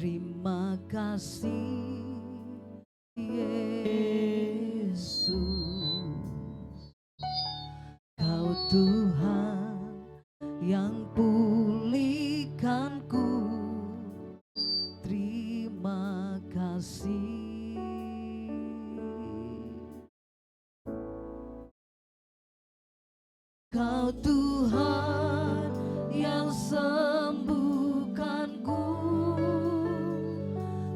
Terima kasih Yesus, Kau Tuhan yang pulihkanku. Terima kasih. Kau Tuhan yang sembuhkanku.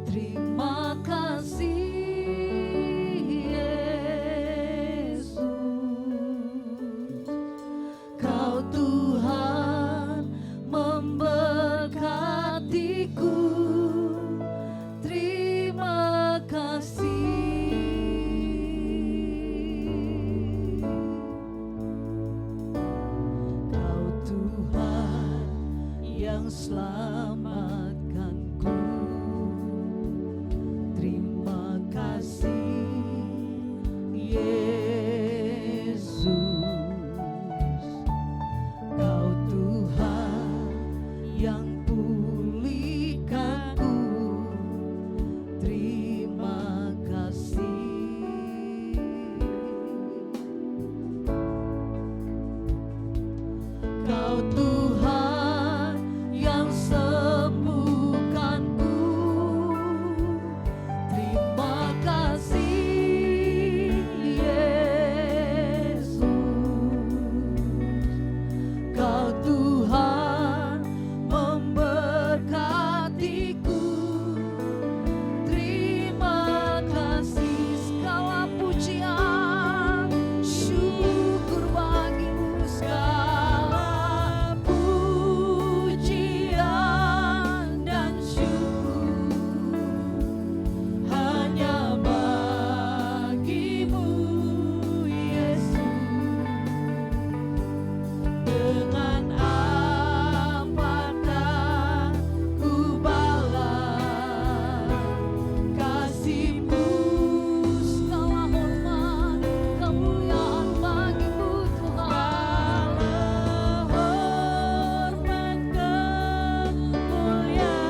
Terima kasih Yesus, Kau Tuhan memberkatiku. Terima kasih. Kau Tuhan yang selamatkanku. Terima kasih Yesus, Kau Tuhan yang pulihkanku. Terima kasih. Kau Tuhan yang sembuhkanku. Terima kasih Yesus, Kau Tuhan memberkatiku. Terima kasih. Segala pujian syukur bagimu. Segala pujian dan syukur hanya bagimu Yesus. Dengan apakah ku balas kasih-Mu? Segala hormat kemuliaan bagimu Tuhan. Hormat kemuliaan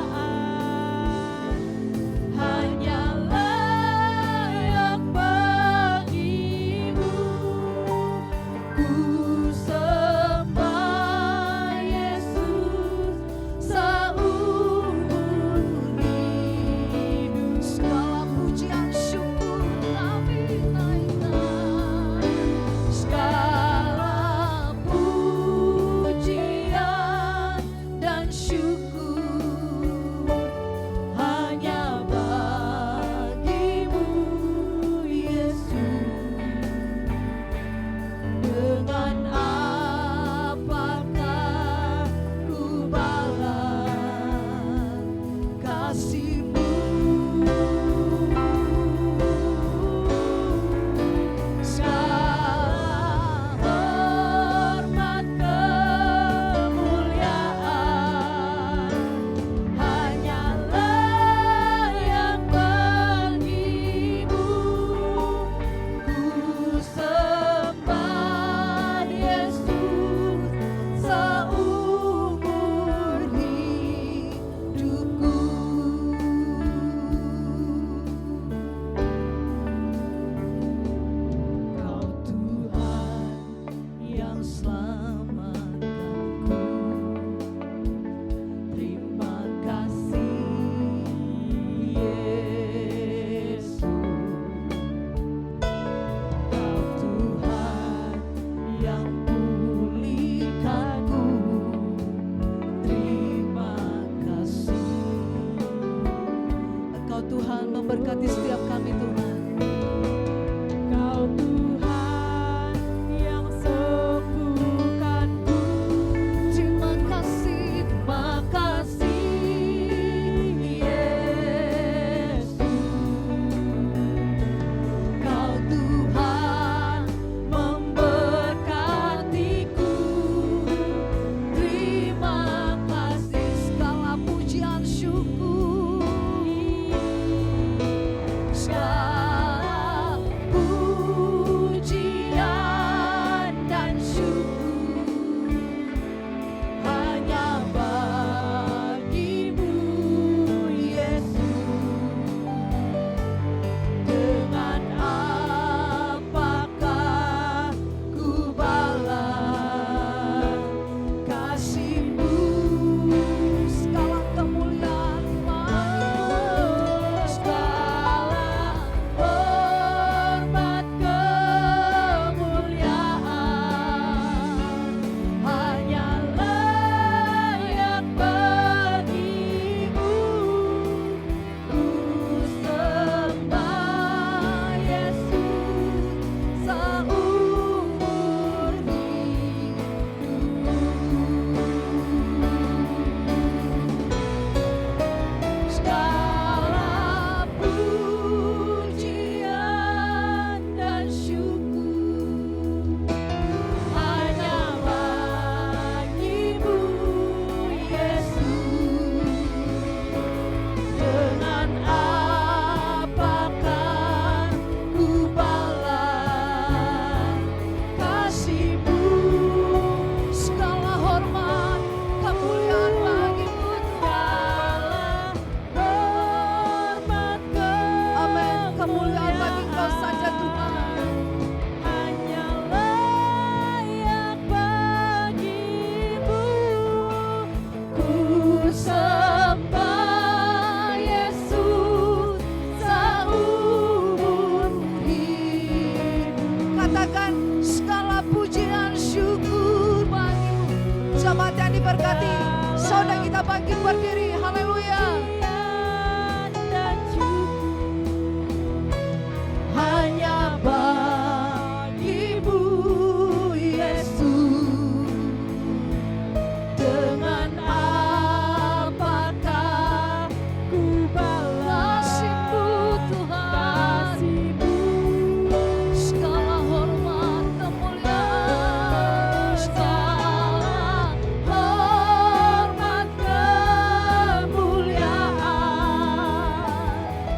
hanya layak bagimu. Ku sembah Yesus seumur hidup. Segala pujian syukur kami naikkan. Segala pujian dan syukur hanya bagimu Yesus. Dengan apakah ku balas kasih-Mu? Segala hormat kemuliaan hanya layak bagimu. Ku sembah Yesus seumur hidupku. Kau Tuhan yang selamatkanku. Terima kasih Yesus, Kau Tuhan yang pulihkanku. Terima kasih. Engkau Tuhan memberkati setiap kami Tuhan. Kau Tuhan yang sembuhkanku. Terima kasih Yesus, Kau Tuhan memberkatiku. Terima kasih. Segala pujian syukur sembah Yesus seumur hidup. Katakan segala pujian syukur bagimu. Jemaat yang diberkati, saudara kita bangkit berdiri. Haleluya. Hanya bagimu Yesus, dengan apakah ku balas kasih-Mu Tuhan, segala hormat kemuliaan, segala hormat kemuliaan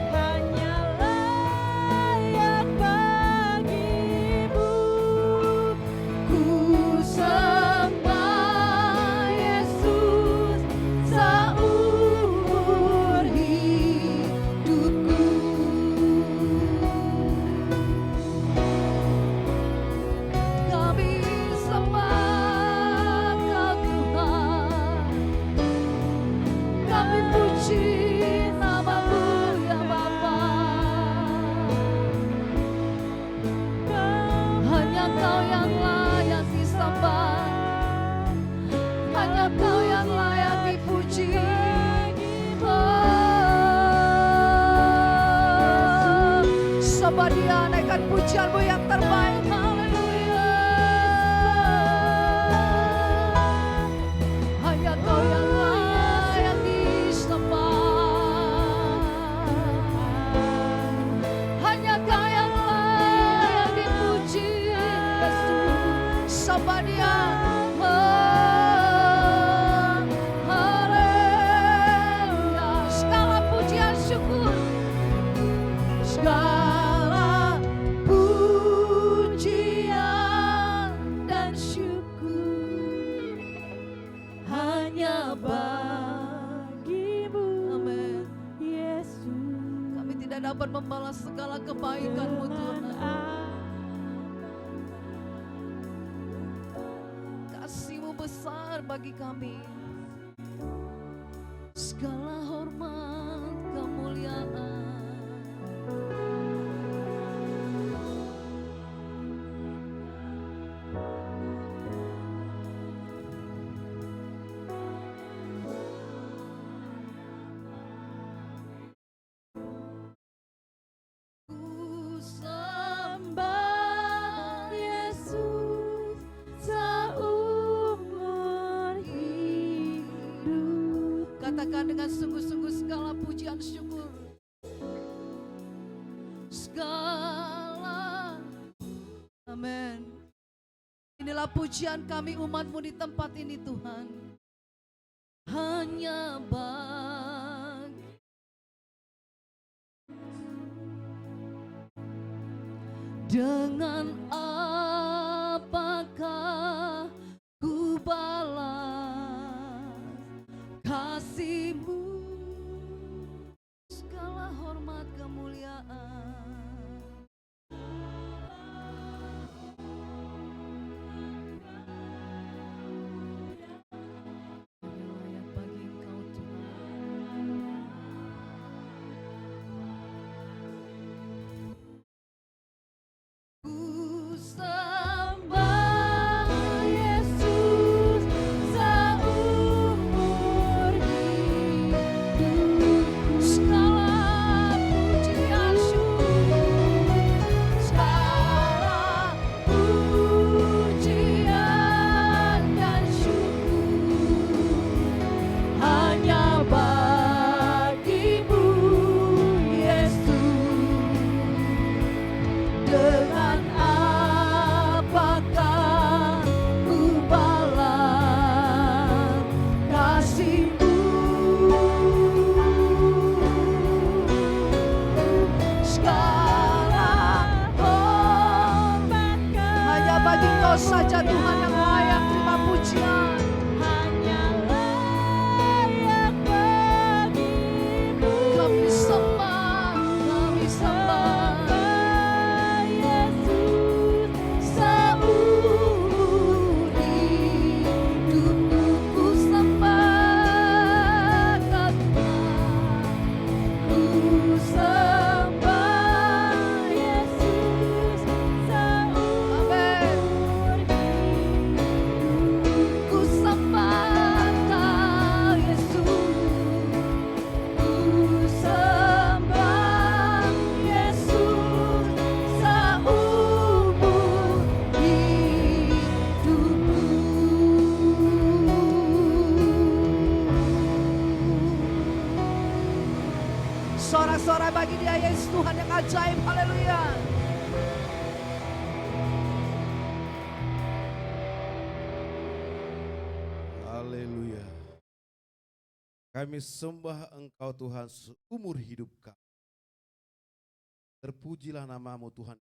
hanyalah yang bagimu. Ku sembah Yesus seumur hidupku. Kami sembah Kau Tuhan, kami puji nama-Mu ya Bapa. Hanya Kau yang layak disembah, hanya Kau yang layak dipuji. Coba dia naikkan pujianmu yang terbaik. Haleluya. Hanya Kau yang layak disembah, hanya Kau yang layak dipuji Yesus. Coba dia. Haleluya. Segala pujian syukur, segala pujian dan syukur hanya bagimu. Amin. Yesus. Kami tidak dapat membalas segala kebaikan-Mu Tuhan. Kasih-Mu besar bagi kami. Segala hormat kemuliaan ku sembah Yesus seumur hidup. Katakan dengan sungguh-sungguh segala pujian syukur. Segala. Amin. Inilah pujian kami umat-Mu di tempat ini Tuhan. Hanya bagi dengan apakah ku balas kasih-Mu, Segala hormat kemuliaan. Layak bagi Engkau Tuhan. Ku Bersorak-sorai bagi Dia Yesus Tuhan yang ajaib. Haleluya. Haleluya. Kami sembah Engkau Tuhan seumur hidup kami. Terpujilah namamu Tuhan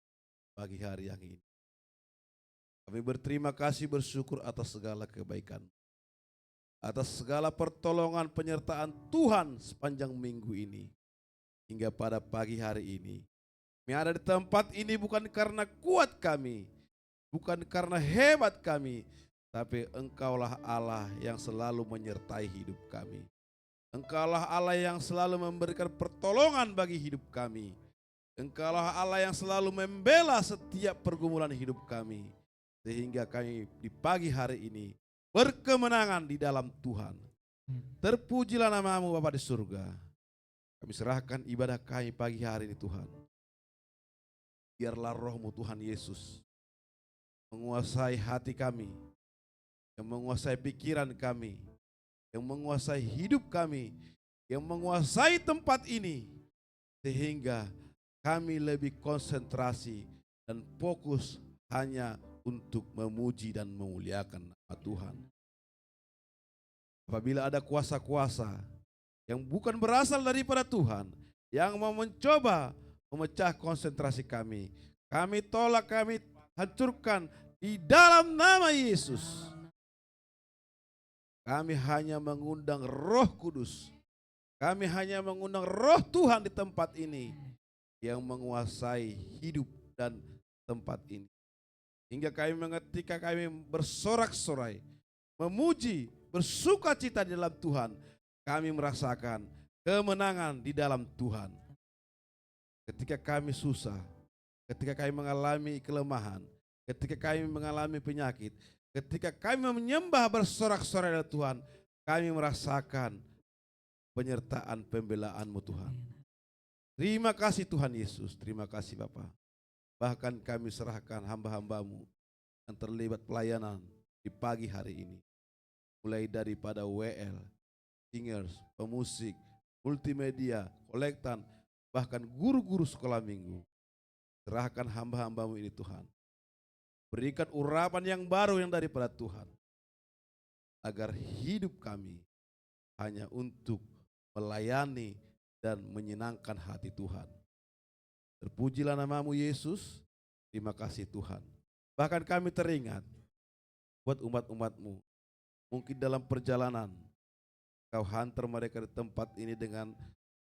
pagi hari yang ini. Kami berterima kasih bersyukur atas segala kebaikan. Atas segala pertolongan penyertaan Tuhan sepanjang minggu ini. Hingga pada pagi hari ini. Kami ada di tempat ini bukan karena kuat kami. Bukan karena hebat kami. Tapi Engkaulah Allah yang selalu menyertai hidup kami. Engkaulah Allah yang selalu memberikan pertolongan bagi hidup kami. Engkaulah Allah yang selalu membela setiap pergumulan hidup kami. Sehingga kami di pagi hari ini berkemenangan di dalam Tuhan. Terpujilah namamu Bapa di surga. Kami serahkan ibadah kami pagi hari ini Tuhan. Biarlah rohmu Tuhan Yesus menguasai hati kami, yang menguasai pikiran kami, yang menguasai hidup kami, yang menguasai tempat ini. Sehingga kami lebih konsentrasi dan fokus hanya untuk memuji dan memuliakan nama Tuhan. Apabila ada kuasa-kuasa yang bukan berasal daripada Tuhan, yang mau mencoba memecah konsentrasi kami, kami tolak, kami hancurkan di dalam nama Yesus. Kami hanya mengundang Roh Kudus. Kami hanya mengundang Roh Tuhan di tempat ini yang menguasai hidup dan tempat ini. Hingga ketika kami bersorak-sorai, memuji, bersuka cita di dalam Tuhan, kami merasakan kemenangan di dalam Tuhan. Ketika kami susah, ketika kami mengalami kelemahan, ketika kami mengalami penyakit, ketika kami menyembah bersorak-sorai dalam Tuhan, kami merasakan penyertaan pembelaanmu Tuhan. Terima kasih Tuhan Yesus, terima kasih Bapa. Bahkan kami serahkan hamba-hambamu yang terlibat pelayanan di pagi hari ini. Mulai daripada WL, singers, pemusik, multimedia, kolektan, bahkan guru-guru sekolah minggu. Serahkan hamba-hambamu ini Tuhan. Berikan urapan yang baru yang daripada Tuhan. Agar hidup kami hanya untuk melayani dan menyenangkan hati Tuhan. Terpujilah namamu Yesus. Terima kasih Tuhan. Bahkan kami teringat buat umat-umatmu. Mungkin dalam perjalanan Kau hantar mereka di tempat ini dengan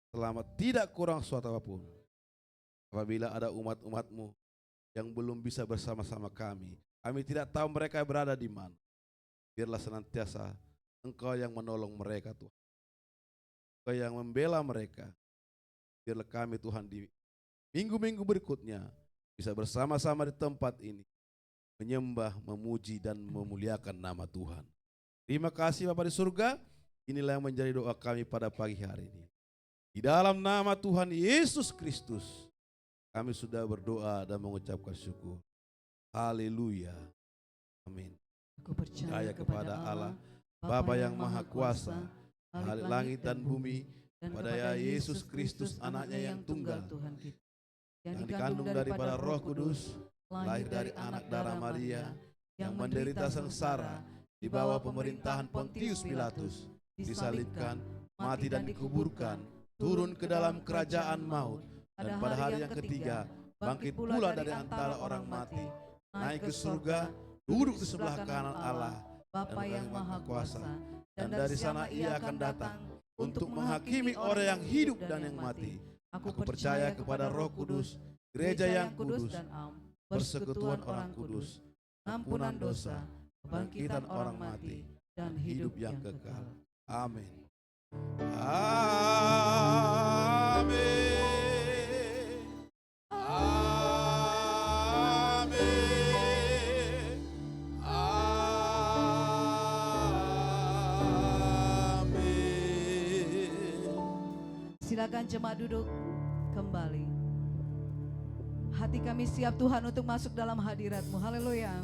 selamat, tidak kurang suatu apapun. Apabila ada umat-umatmu yang belum bisa bersama-sama kami, kami tidak tahu mereka berada di mana. Biarlah senantiasa Engkau yang menolong mereka Tuhan. Engkau yang membela mereka. Biarlah kami Tuhan di minggu-minggu berikutnya bisa bersama-sama di tempat ini menyembah, memuji dan memuliakan nama Tuhan. Terima kasih Bapa di surga. Inilah yang menjadi doa kami pada pagi hari ini. Di dalam nama Tuhan Yesus Kristus kami sudah berdoa dan mengucapkan syukur. Haleluya. Amin. Aku percaya kepada Allah Bapa yang Maha Kuasa, Khalik langit dan bumi, pada Yesus Kristus anaknya yang tunggal, Tuhan kita, yang dikandung daripada Roh Kudus, lahir dari anak darah Maria, yang menderita sengsara di bawah pemerintahan Pontius Pilatus, disalibkan, mati dan dikuburkan, turun ke dalam kerajaan maut, dan pada hari yang ketiga bangkit pula dari antara orang mati, naik ke surga, duduk di sebelah kanan Allah, Bapa yang Maha Kuasa, dan dari sana ia akan datang untuk menghakimi orang yang hidup dan yang mati. Aku percaya kepada Roh Kudus, gereja yang kudus, dan am, persekutuan orang kudus, ampunan dosa, kebangkitan orang mati, dan hidup yang kekal. Amin. Amin. Amin. Amin. Silakan jemaat duduk kembali. Hati kami siap Tuhan untuk masuk dalam hadirat-Mu. Haleluya.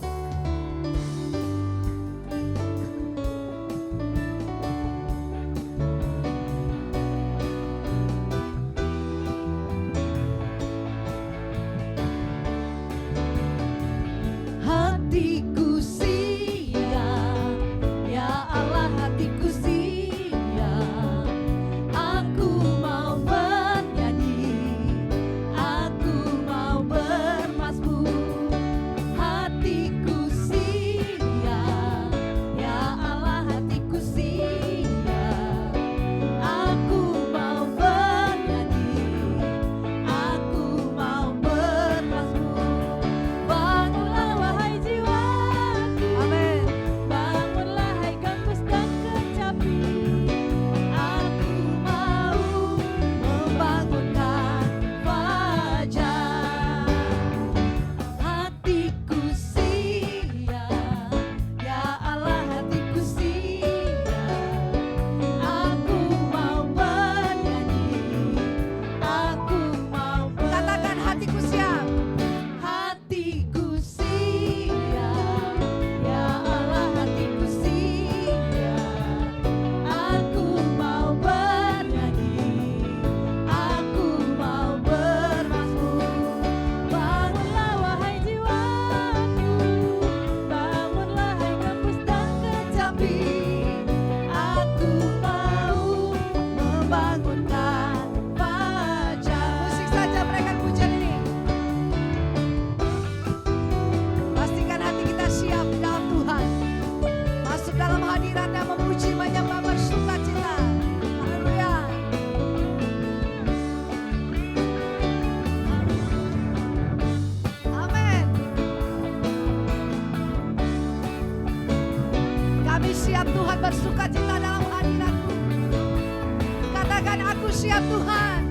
siap Tuhan.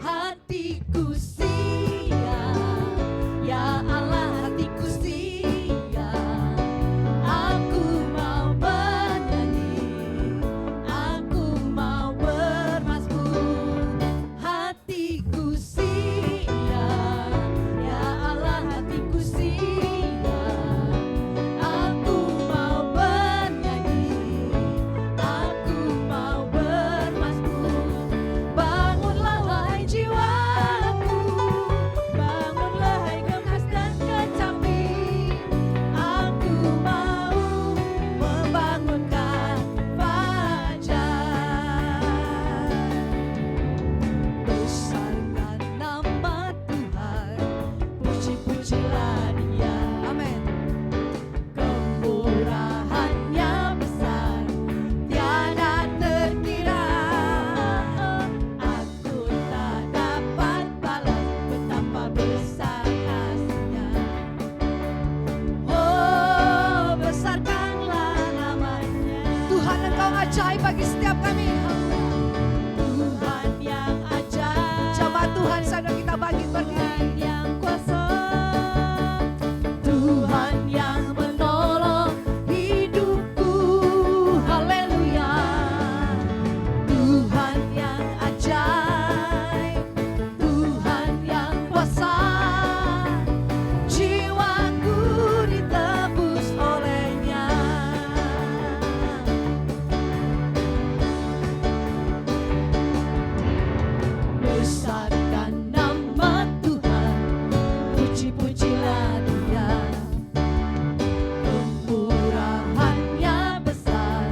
Hatiku siap, ya Allah hatiku siap. Aku mau bernyanyi, aku mau bermazmur. Hatiku siap, ya Allah hatiku siap. Aku mau bernyanyi, aku mau bermazmur. Bangunlah wahai jiwaku, bangunlah hai gemas dan kecapi. Aku mau membangunkan fajar. Besarkan nama Tuhan, puji-pujilah Dia. Amin. Kemurahannya besar, tiada terkira. Aku tak dapat balas betapa besar kasih-Nya. Oh, besarkanlah namanya. Tuhan Engkau ajaib bagi setiap kami. Tuhan yang ajaib, Jemaat Tuhan saudara kita bangkit berdiri. Tuhan yang kuasa, Tuhan yang menolong hidupku. Haleluya. Tuhan yang ajaib, Tuhan yang kuasa. Jiwaku ditebus oleh-Nya. Besarkan nama Tuhan, puji-pujilah Dia. Kemurahannya besar,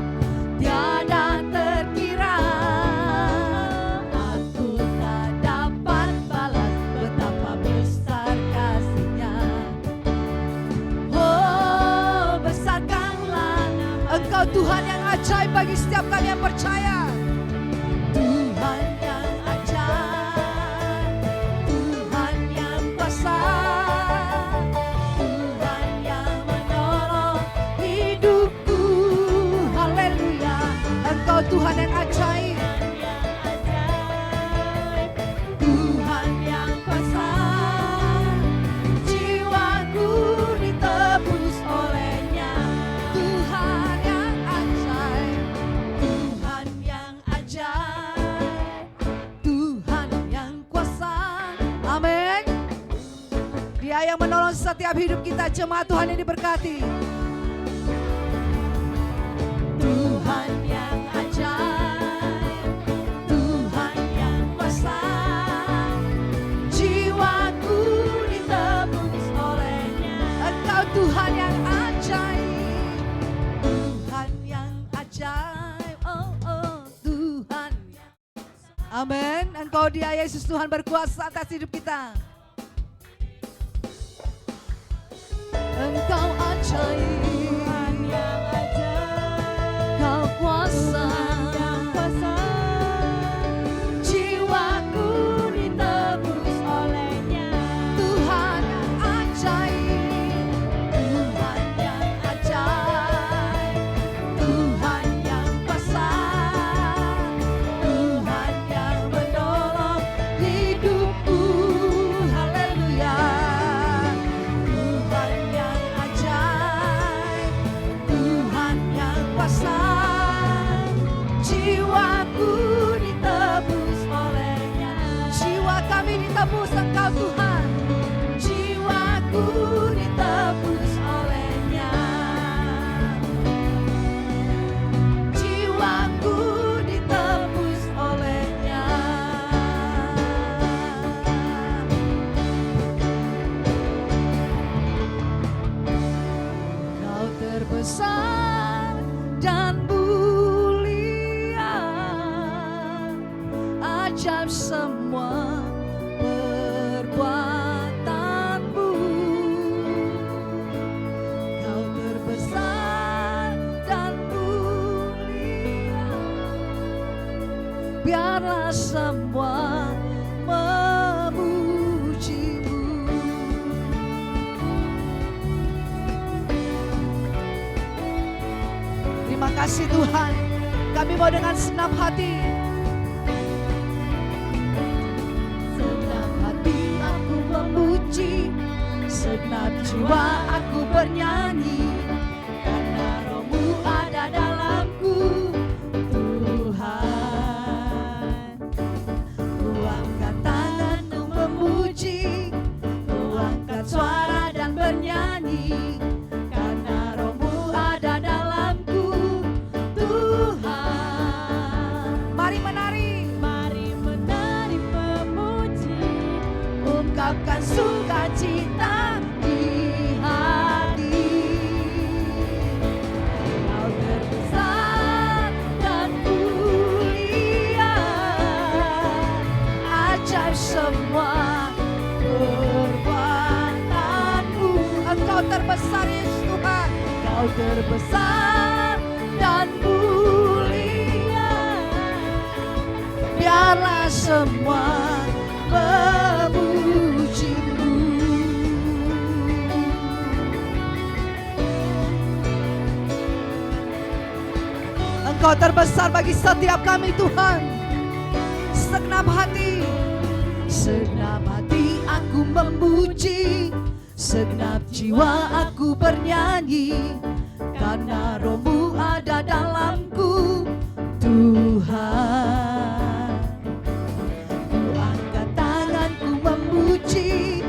tiada terkira. Aku tak dapat balas betapa besar kasih-Nya. Oh, besarkanlah nama Engkau Tuhan yang ajaib bagi setiap kami yang percaya. Tuhan yang ajaib, Tuhan yang kuasa, Tuhan yang menolong hidupku. Haleluya. Engkau Tuhan yang ajaib. Tuhan yang kuasa, jiwaku ditebus oleh-Nya. Tuhan yang ajaib. Tuhan yang ajaib, Tuhan yang kuasa. Amin. Dia yang menolong setiap hidup kita. Jemaat Tuhan yang diberkati. Tuhan yang ajaib, Tuhan yang kuasa. Jiwaku ditebus oleh-Nya. Engkau Tuhan yang ajaib. Tuhan yang ajaib, oh oh Tuhan. Amin. Engkau Dia Yesus Tuhan berkuasa atas hidup kita. Engkau ajaib, Tuhan yang ajaib. Kau kuasa, yang kuasa. Jiwaku ditebus oleh-Nya. Tuhan yang ajaib. Tuhan yang ajaib, Tuhan yang kuasa. Tuhan yang menolong hidupku. Haleluya. Tuhan yang ajaib, Tuhan yang kuasa. Jiwaku ditebus oleh-Nya. Jiwa kami ditebus Engkau Tuhan. Jiwaku ditebus oleh-Nya. Jiwaku ditebus oleh-Nya. Kau terbesar dan mulia, ajaib semua perbuatanmu. Kau terbesar dan mulia, biarlah semua memujimu. Terima kasih Tuhan, kami mau dengan senang hati Segenap jiwa aku bernyanyi karena Roh-Mu ada dalamku, Tuhan. Ku angkat tanganku memuji, ku angkat suara dan bernyanyi karena Roh-Mu ada dalamku, Tuhan. Mari menari, memuji, ungkapkan sukacita di hati. Kau terbesar dan mulia, ajaib semua perbuatanmu. Engkau terbesar Yesus Tuhan, Kau terbesar dan mulia, biarlah semua memuji-Mu. Engkau terbesar bagi setiap kami Tuhan. Segenap hati aku memuji, segenap jiwa aku bernyanyi karena Roh-Mu ada dalamku, Tuhan. Ku angkat tanganku memuji,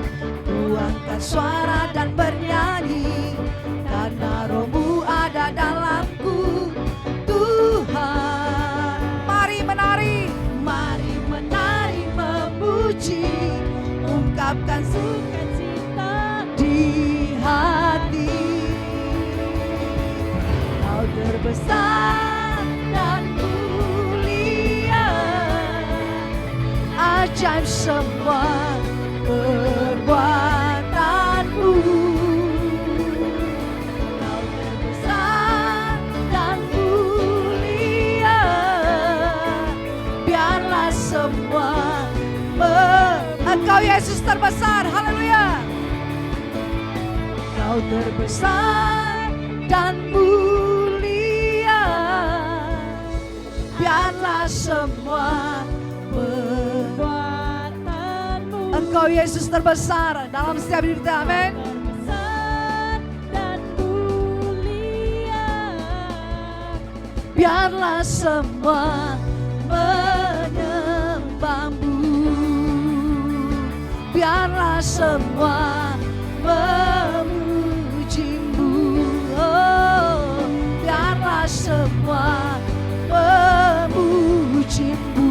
ku angkat suara dan bernyanyi karena Roh-Mu ada dalamku, Tuhan. Mari menari, memuji, ungkapkan sukacita di hati. Kau terbesar dan mulia, ajaib semua perbuatanmu. Kau terbesar dan mulia, biarlah semua Engkau Yesus terbesar, haleluya. Kau terbesar dan mulia, biarlah semua perbuatanmu. Engkau Yesus terbesar dalam setiap hidup kita, amin. Terbesar dan mulia, biarlah semua menyembah-Mu. Biarlah semua memuji-Mu, oh, biarlah semua memuji-Mu.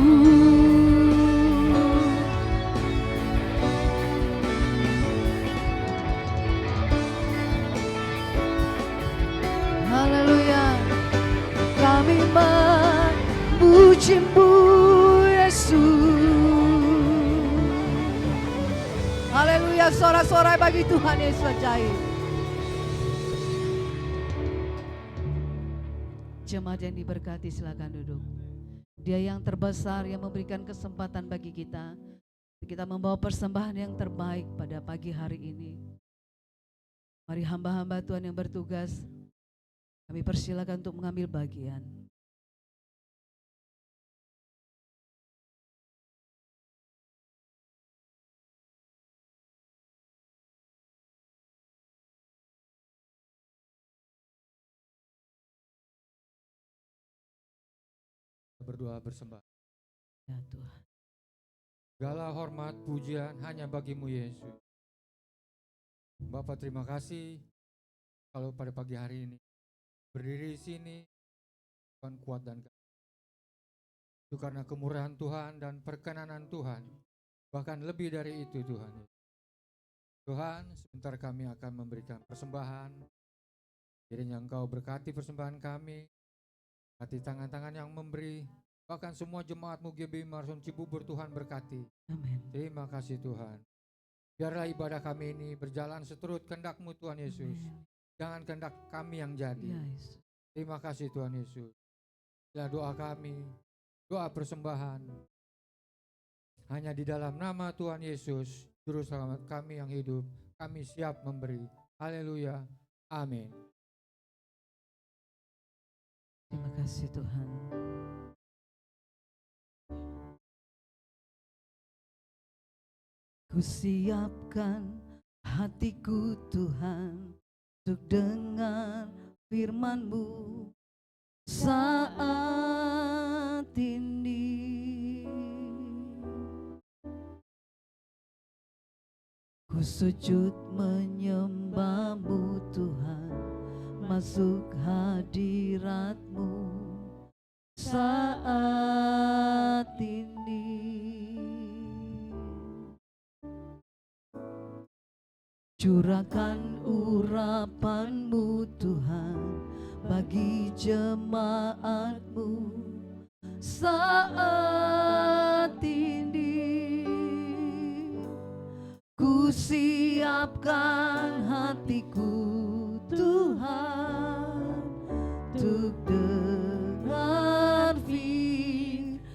Haleluya, kami memuji-Mu Yesus. Haleluya, sorak-sorai bagi Tuhan Yesus ajaib. Jemaat yang diberkati silakan duduk. Dia yang terbesar yang memberikan kesempatan bagi kita membawa persembahan yang terbaik pada pagi hari ini. Mari hamba-hamba Tuhan yang bertugas, kami persilakan untuk mengambil bagian. Berdoa bersembah. Ya Tuhan. Segala hormat pujian hanya bagi-Mu Yesus. Bapa, terima kasih kalau pada pagi hari ini berdiri di sini Tuhan kuat dan itu karena kemurahan Tuhan dan perkenanan Tuhan. Bahkan lebih dari itu Tuhan. Tuhan, sebentar kami akan memberikan persembahan. Kiranya Engkau berkati persembahan kami. Berkati tangan-tangan yang memberi, bahkan semua jemaat-Mu GB Marson Cibubur Tuhan berkati. Amin. Terima kasih Tuhan. Biarlah ibadah kami ini berjalan seturut kehendak-Mu Tuhan Yesus. Amin. Jangan kehendak kami yang jadi. Yes. Terima kasih Tuhan Yesus. Inilah doa kami, doa persembahan. Hanya di dalam nama Tuhan Yesus, Juru Selamat kami yang hidup, kami siap memberi. Haleluya. Amin. Terima kasih Tuhan. Ku siapkan hatiku Tuhan untuk dengar firman-Mu saat ini. Ku sujud menyembah-Mu Tuhan, masuk hadirat-Mu saat ini. Curahkan urapan-Mu Tuhan bagi jemaat-Mu saat ini. Ku siapkan hatiku Tuhan untuk dengar firman-Mu.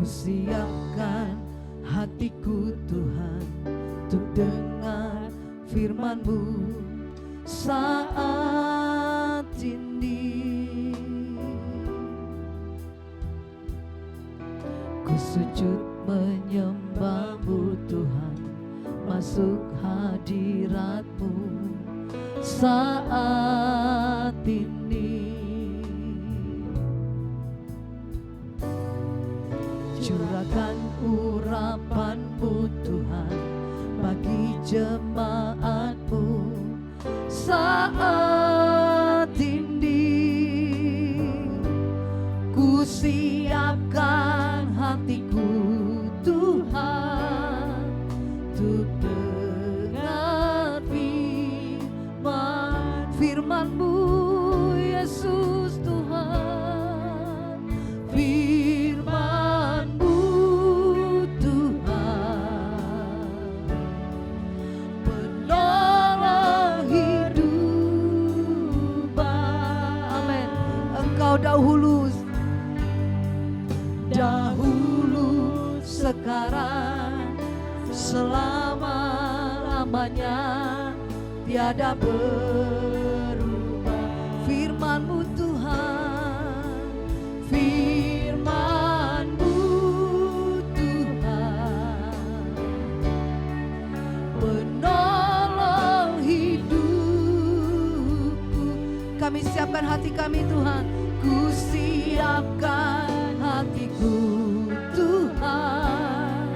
Ku siapkan hatiku Tuhan untuk dengar firman-Mu saat ini. Ku sujud menyembah-Mu Tuhan, masuk hadirat-Mu saat ini. Curahkan urapan-Mu Tuhan bagi jemaat-Mu saat ini. Ku siapkan hatiku Tuhan untuk dengar firman-Mu Yesus Tuhan. Firman-Mu Tuhan, penolong hidup. Amin. Engkau dahulu, sekarang, selama-lamanya tiada berubah. Firman-Mu Tuhan, firman-Mu Tuhan, penolong hidupku. Kami siapkan hati kami Tuhan, ku siapkan hatiku Tuhan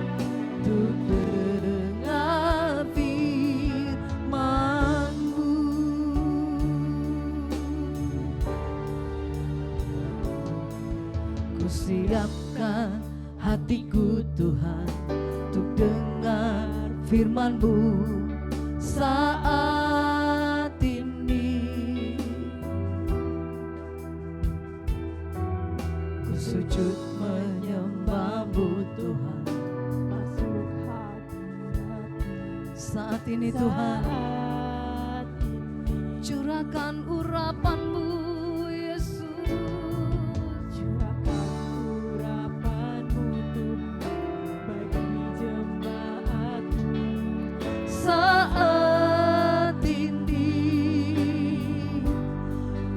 untuk dengar firman-Mu. Ku siapkan hatiku Tuhan untuk dengar firman-Mu saat ini. Ku sujud menyembah-Mu Tuhan, masuk hadirat-Mu saat ini Tuhan. Curahkan urapan-Mu Yesus, curahkan urapan-Mu Tuhan bagi jemaat-Mu saat ini.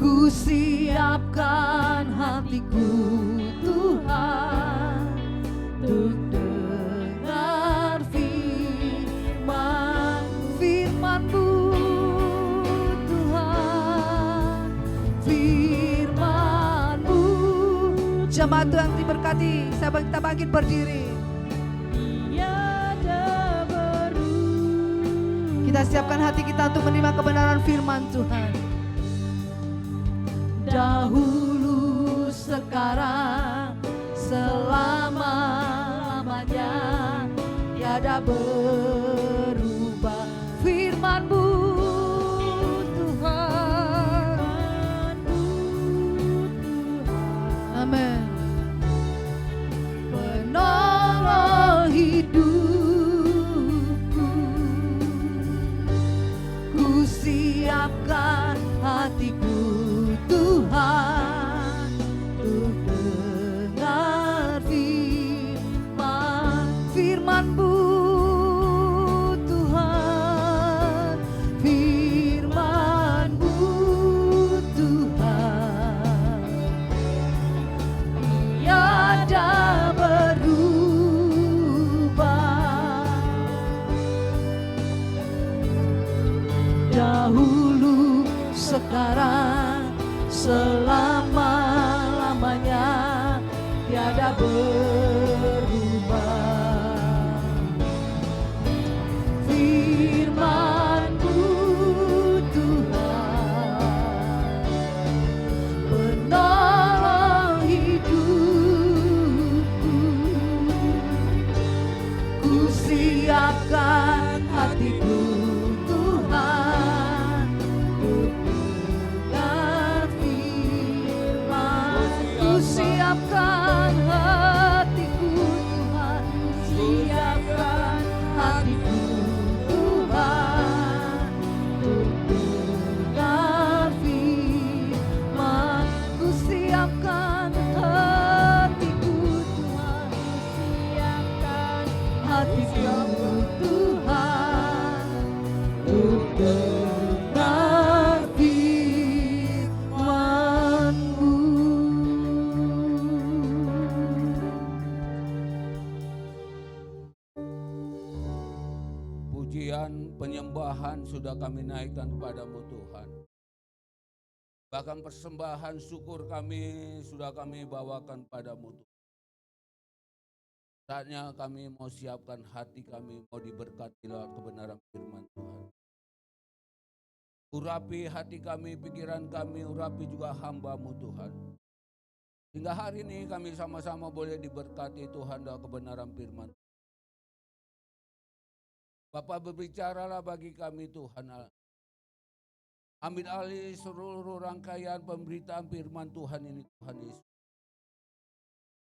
Ku siapkan hatiku Tuhan untuk dengar firman-Mu Tuhan. Firman-Mu. Jemaat Tuhan diberkati, kita bangkit berdiri. Kita siapkan hati kita untuk menerima kebenaran firman Tuhan. Dahulu, sekarang, selama-lamanya tiada berubah. Firman-Mu Tuhan. Amin. Penolong hidupku, ku siapkan hatiku Tuhan untuk dengar firman-Mu Tuhan. Firman-Mu Tuhan, dahulu, sekarang, selama-lamanya, tiada berubah. Firman-Mu Tuhan, penolong hidupku. Ku siapkan hatiku Tuhan, untuk dengar firman. Ku siapkan hatiku Tuhan, siapkan hatiku Tuhan, untuk dengar firman. Ku siapkan hatiku Tuhan, siapkan hatiku Tuhan, untuk dengar firman-Mu. Pujian penyembahan sudah kami naikkan kepadamu Tuhan. Bahkan persembahan syukur kami sudah kami bawakan padamu Tuhan. Saatnya kami mau siapkan hati kami, mau diberkati lewat kebenaran firman Tuhan. Urapi hati kami, pikiran kami, urapi juga hamba-Mu Tuhan. Hingga hari ini kami sama-sama boleh diberkati Tuhan dalam kebenaran firman. Bapak berbicaralah bagi kami Tuhan. Ambil alih seluruh rangkaian pemberitaan firman Tuhan ini Tuhan Yesus.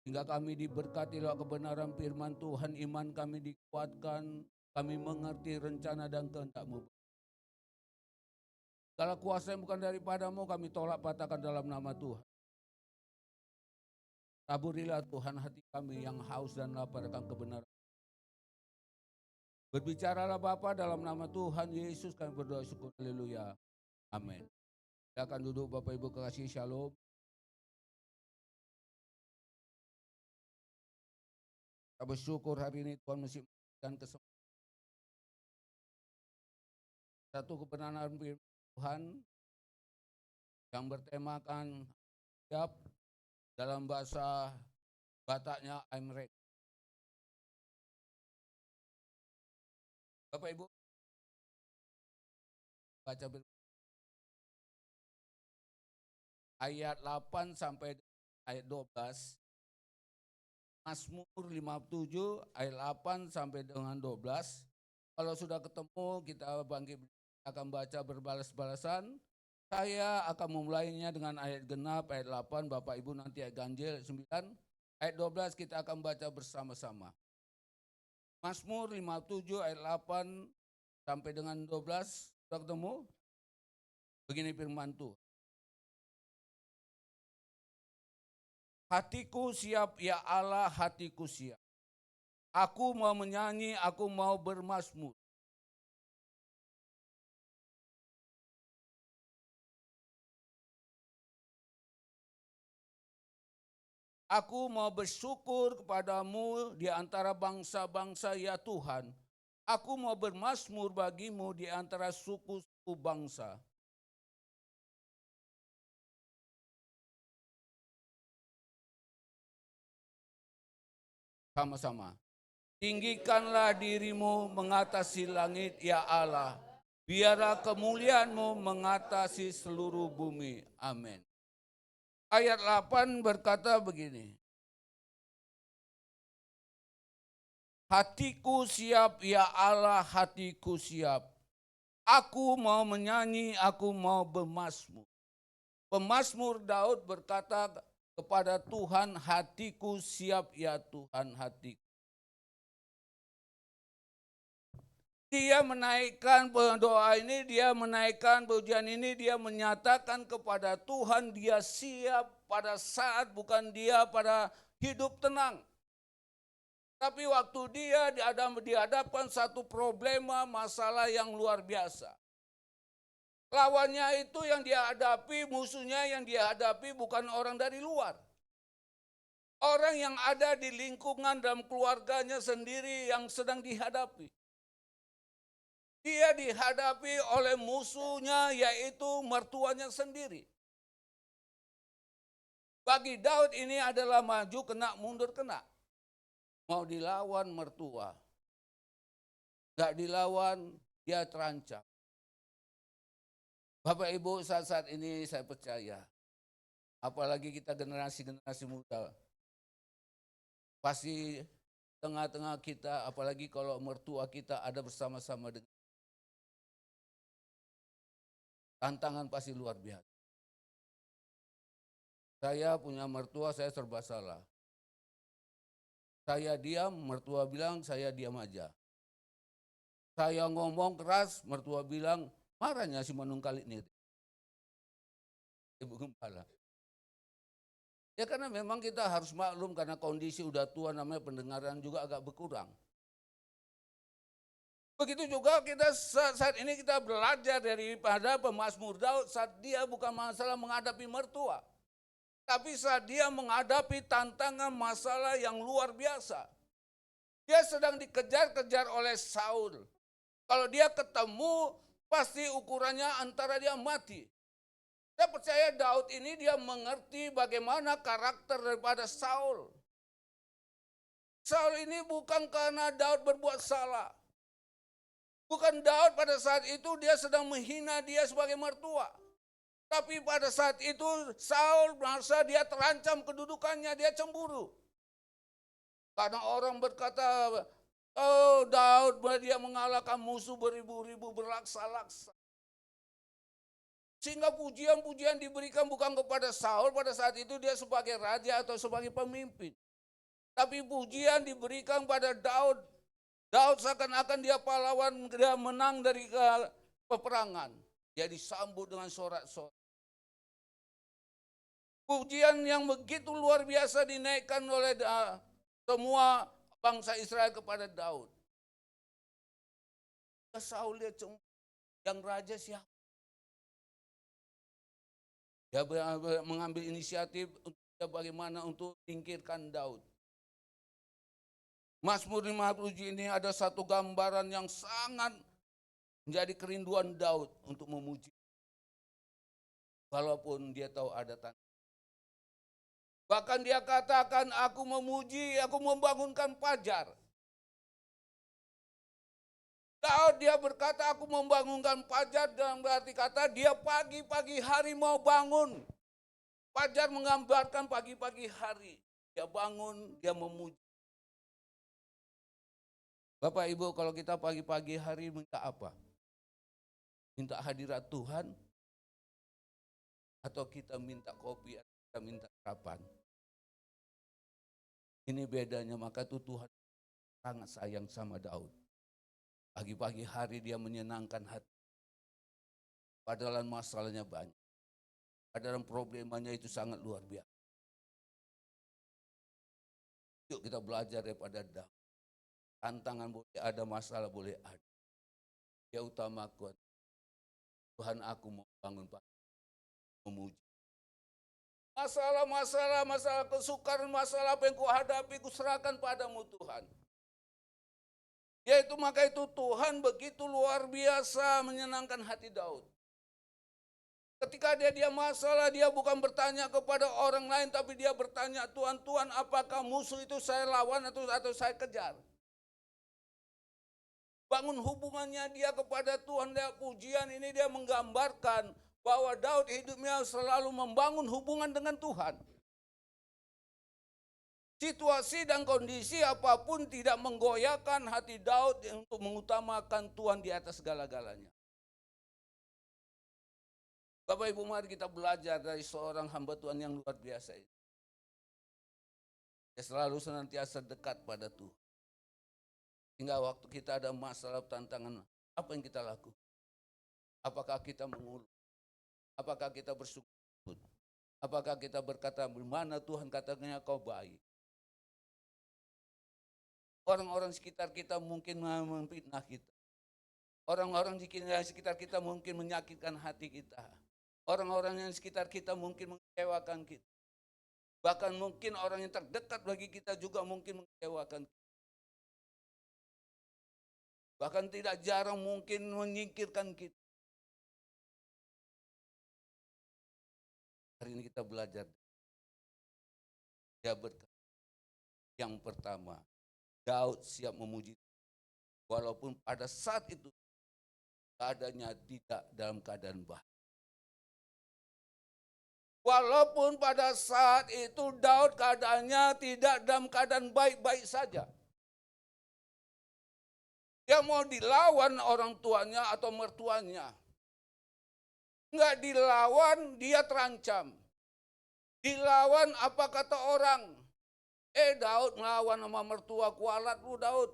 Hingga kami diberkati lewat kebenaran firman Tuhan, iman kami dikuatkan, kami mengerti rencana dan kehendak-Mu. Segala kuasa yang bukan daripada-Mu kami tolak patahkan dalam nama Tuhan. Taburilah Tuhan hati kami yang haus dan lapar akan kebenaran. Berbicaralah Bapa dalam nama Tuhan Yesus kami berdoa syukur, haleluya, amin. Silakan duduk Bapak Ibu kekasih, shalom. Kita bersyukur hari ini Tuhan masih memberikan kesempatan. Satu kebenaran firman Tuhan yang bertemakan siap, dalam bahasa Bataknya I'm ready. Bapak Ibu baca ayat 8 sampai ayat 12. Mazmur 57 ayat 8 sampai dengan 12. Kalau sudah ketemu kita bangkit akan baca berbalas-balasan. Saya akan memulainya dengan ayat genap ayat 8, Bapak Ibu nanti ayat ganjil ayat 9. Ayat 12 kita akan baca bersama-sama. Mazmur 57 ayat 8 sampai dengan 12. Sudah ketemu? Begini firman Tuhan. Hatiku siap ya Allah, hatiku siap. Aku mau menyanyi, aku mau bermazmur. Aku mau bersyukur kepadamu di antara bangsa-bangsa ya Tuhan. Aku mau bermazmur bagimu di antara suku-suku bangsa. Sama-sama. Tinggikanlah dirimu mengatasi langit ya Allah. Biarlah kemuliaan-Mu mengatasi seluruh bumi. Amin. Ayat 8 berkata begini. Hatiku siap ya Allah, hatiku siap. Aku mau menyanyi, aku mau bermazmur. Pemazmur Daud berkata kepada Tuhan, hatiku siap ya Tuhan, hatiku. Dia menaikkan doa ini, dia menaikkan pujian ini, dia menyatakan kepada Tuhan dia siap pada saat bukan dia pada hidup tenang. Tapi waktu dia dihadapkan satu problema, masalah yang luar biasa. Lawannya itu yang dia hadapi, musuhnya yang dia hadapi bukan orang dari luar. Orang yang ada di lingkungan dalam keluarganya sendiri yang sedang dihadapi. Dia dihadapi oleh musuhnya yaitu mertuanya sendiri. Bagi Daud ini adalah maju kena, mundur kena. Mau dilawan mertua. Gak dilawan, dia terancam. Bapak Ibu, saat-saat ini saya percaya, apalagi kita generasi-generasi muda, pasti tengah-tengah kita, apalagi kalau mertua kita ada bersama-sama dengan tantangan pasti luar biasa. Saya punya mertua, saya serba salah. Saya diam, mertua bilang saya diam aja. Saya ngomong keras, mertua bilang, marahnya si Manung kali ini. Ibu Gembala. Ya karena memang kita harus maklum karena kondisi udah tua, namanya pendengaran juga agak berkurang. Begitu juga kita saat ini kita belajar daripada pemazmur Daud saat dia bukan masalah menghadapi mertua. Tapi saat dia menghadapi tantangan masalah yang luar biasa. Dia sedang dikejar-kejar oleh Saul. Kalau dia ketemu, pasti ukurannya antara dia mati. Saya percaya Daud ini dia mengerti bagaimana karakter daripada Saul. Saul ini bukan karena Daud berbuat salah. Bukan Daud pada saat itu dia sedang menghina dia sebagai mertua. Tapi pada saat itu Saul merasa dia terancam kedudukannya, dia cemburu. Karena orang berkata, oh Daud dia mengalahkan musuh beribu-ribu berlaksa-laksa. Sehingga pujian-pujian diberikan bukan kepada Saul pada saat itu dia sebagai raja atau sebagai pemimpin. Tapi pujian diberikan pada Daud. Daud seakan-akan dia pahlawan, dia menang dari peperangan. Dia disambut dengan sorak-sorak. Pujian yang begitu luar biasa dinaikkan oleh semua bangsa Israel kepada Daud. Saul dia yang raja siapa? Dia mengambil inisiatif bagaimana untuk singkirkan Daud. Mazmur 57 ini ada satu gambaran yang sangat menjadi kerinduan Daud untuk memuji. Walaupun dia tahu ada tantangan. Bahkan dia katakan, aku memuji, aku membangunkan fajar. Daud dia berkata, aku membangunkan fajar, dan berarti kata dia pagi-pagi hari mau bangun. Fajar menggambarkan pagi-pagi hari. Dia bangun, dia memuji. Bapak Ibu, kalau kita pagi-pagi hari minta apa? Minta hadirat Tuhan? Atau kita minta kopi, atau kita minta sarapan? Ini bedanya, maka itu Tuhan sangat sayang sama Daud. Pagi-pagi hari dia menyenangkan hati. Padahal masalahnya banyak. Padahal problemanya itu sangat luar biasa. Yuk kita belajar daripada Daud. Tantangan boleh ada, masalah boleh ada. Dia utamakan, Tuhan aku mau bangun pagi, memuji. Masalah kesukaran, masalah apa yang ku hadapi, ku serahkan padamu Tuhan. Yaitu maka itu Tuhan begitu luar biasa menyenangkan hati Daud. Ketika dia masalah, dia bukan bertanya kepada orang lain, tapi dia bertanya, Tuhan, apakah musuh itu saya lawan atau saya kejar? Bangun hubungannya dia kepada Tuhan, dia pujian ini dia menggambarkan bahwa Daud hidupnya selalu membangun hubungan dengan Tuhan. Situasi dan kondisi apapun tidak menggoyahkan hati Daud untuk mengutamakan Tuhan di atas segala-galanya. Bapak Ibu, mari kita belajar dari seorang hamba Tuhan yang luar biasa ini. Dia selalu senantiasa dekat pada Tuhan. Hingga waktu kita ada masalah, tantangan, apa yang kita lakukan? Apakah kita mengeluh? Apakah kita bersyukur? Apakah kita berkata, mana Tuhan katanya kau baik? Orang-orang sekitar kita mungkin memfitnah kita. Orang-orang di sekitar kita mungkin menyakitkan hati kita. Orang-orang yang sekitar kita mungkin mengecewakan kita. Bahkan mungkin orang yang terdekat bagi kita juga mungkin mengecewakan kita. Bahkan tidak jarang mungkin menyingkirkan kita. Hari ini kita belajar. Dia berkata, yang pertama, Daud siap memuji walaupun pada saat itu keadaannya tidak dalam keadaan baik. Walaupun pada saat itu Daud keadaannya tidak dalam keadaan baik-baik saja. Dia mau dilawan orang tuanya atau mertuanya. Enggak dilawan, dia terancam. Dilawan apa kata orang? Daud ngelawan sama mertua, kualat lu Daud.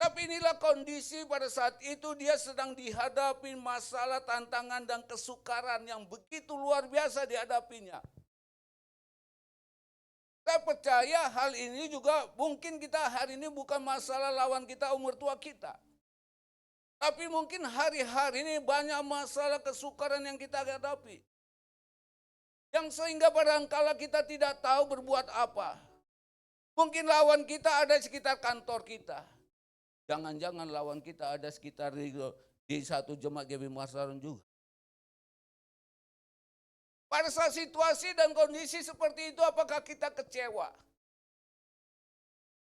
Tapi inilah kondisi pada saat itu dia sedang dihadapi masalah, tantangan dan kesukaran yang begitu luar biasa dihadapinya. Saya percaya hal ini juga mungkin kita hari ini bukan masalah lawan kita, mertua kita. Tapi mungkin hari-hari ini banyak masalah kesukaran yang kita hadapi. Yang sehingga barangkala kita tidak tahu berbuat apa. Mungkin lawan kita ada di sekitar kantor kita. Jangan-jangan lawan kita ada sekitar di satu jemaat GBI Masaron juga. Pada saat situasi dan kondisi seperti itu, apakah kita kecewa?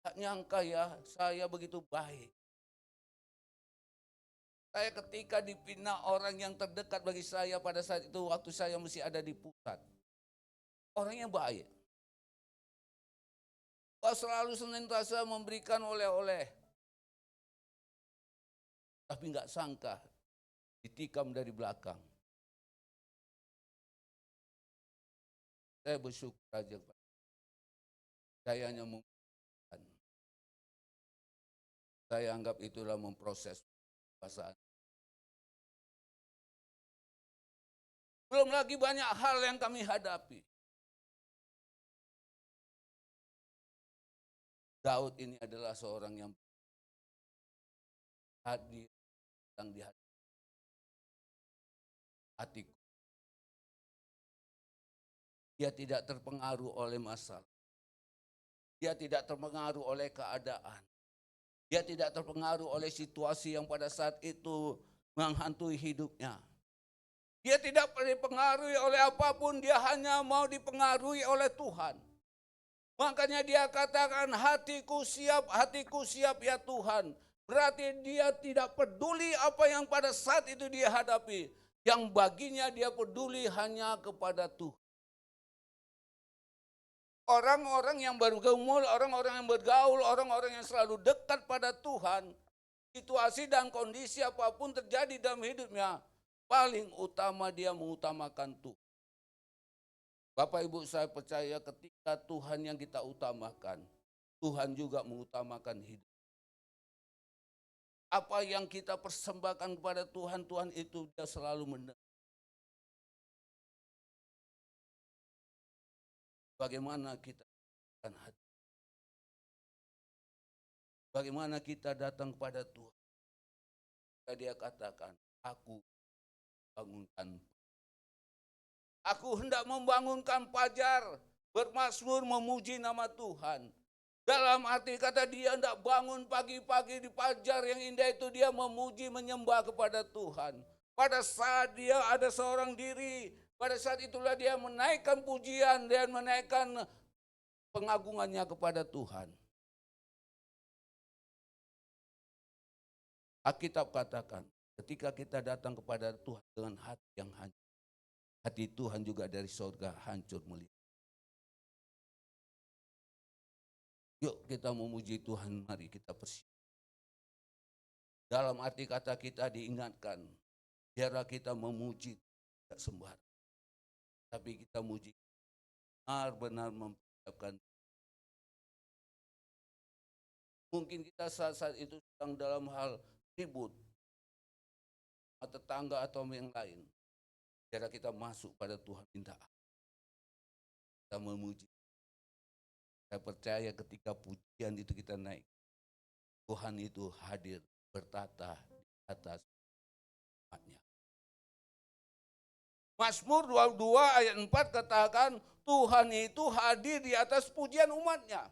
Tak nyangka ya, saya begitu baik. Saya ketika dipinang orang yang terdekat bagi saya pada saat itu, waktu saya masih ada di pusat. Orangnya baik. Kau selalu senantiasa memberikan oleh-oleh. Tapi nggak sangka, ditikam dari belakang. Saya bersyukur aja, Pak. Saya hanya membutuhkan. Saya anggap itulah memproses perasaan. Belum lagi banyak hal yang kami hadapi. Daud ini adalah seorang yang hadir yang di hatiku. Dia tidak terpengaruh oleh masalah. Dia tidak terpengaruh oleh keadaan. Dia tidak terpengaruh oleh situasi yang pada saat itu menghantui hidupnya. Dia tidak dipengaruhi oleh apapun, dia hanya mau dipengaruhi oleh Tuhan. Makanya dia katakan, hatiku siap ya Tuhan. Berarti dia tidak peduli apa yang pada saat itu dia hadapi. Yang baginya dia peduli hanya kepada Tuhan. Orang-orang yang bergumul, orang-orang yang bergaul, orang-orang yang selalu dekat pada Tuhan, situasi dan kondisi apapun terjadi dalam hidupnya, paling utama dia mengutamakan Tuhan. Bapak Ibu, saya percaya ketika Tuhan yang kita utamakan, Tuhan juga mengutamakan hidup. Apa yang kita persembahkan kepada Tuhan, Tuhan itu dia selalu mendengar. Bagaimana kita akan hati? Bagaimana kita datang kepada Tuhan? Dia katakan, aku bangunkan. Aku hendak membangunkan fajar, bermazmur memuji nama Tuhan. Dalam arti kata dia hendak bangun pagi-pagi di fajar yang indah itu, dia memuji menyembah kepada Tuhan. Pada saat dia ada seorang diri, pada saat itulah dia menaikkan pujian dan menaikkan pengagungannya kepada Tuhan. Alkitab katakan, ketika kita datang kepada Tuhan dengan hati yang hancur, hati Tuhan juga dari surga hancur melihat. Yuk kita memuji Tuhan, mari kita bersyukur. Dalam arti kata kita diingatkan, biarlah kita memuji tidak sembarang. Tapi kita muji, benar-benar mempersiapkan. Mungkin kita saat-saat itu sedang dalam hal ribut, tetangga atau yang lain. Biarlah kita masuk pada Tuhan, minta kita memuji. Saya percaya ketika pujian itu kita naik, Tuhan itu hadir bertata di atas umatnya. Mazmur 22 ayat 4 katakan, Tuhan itu hadir di atas pujian umatnya.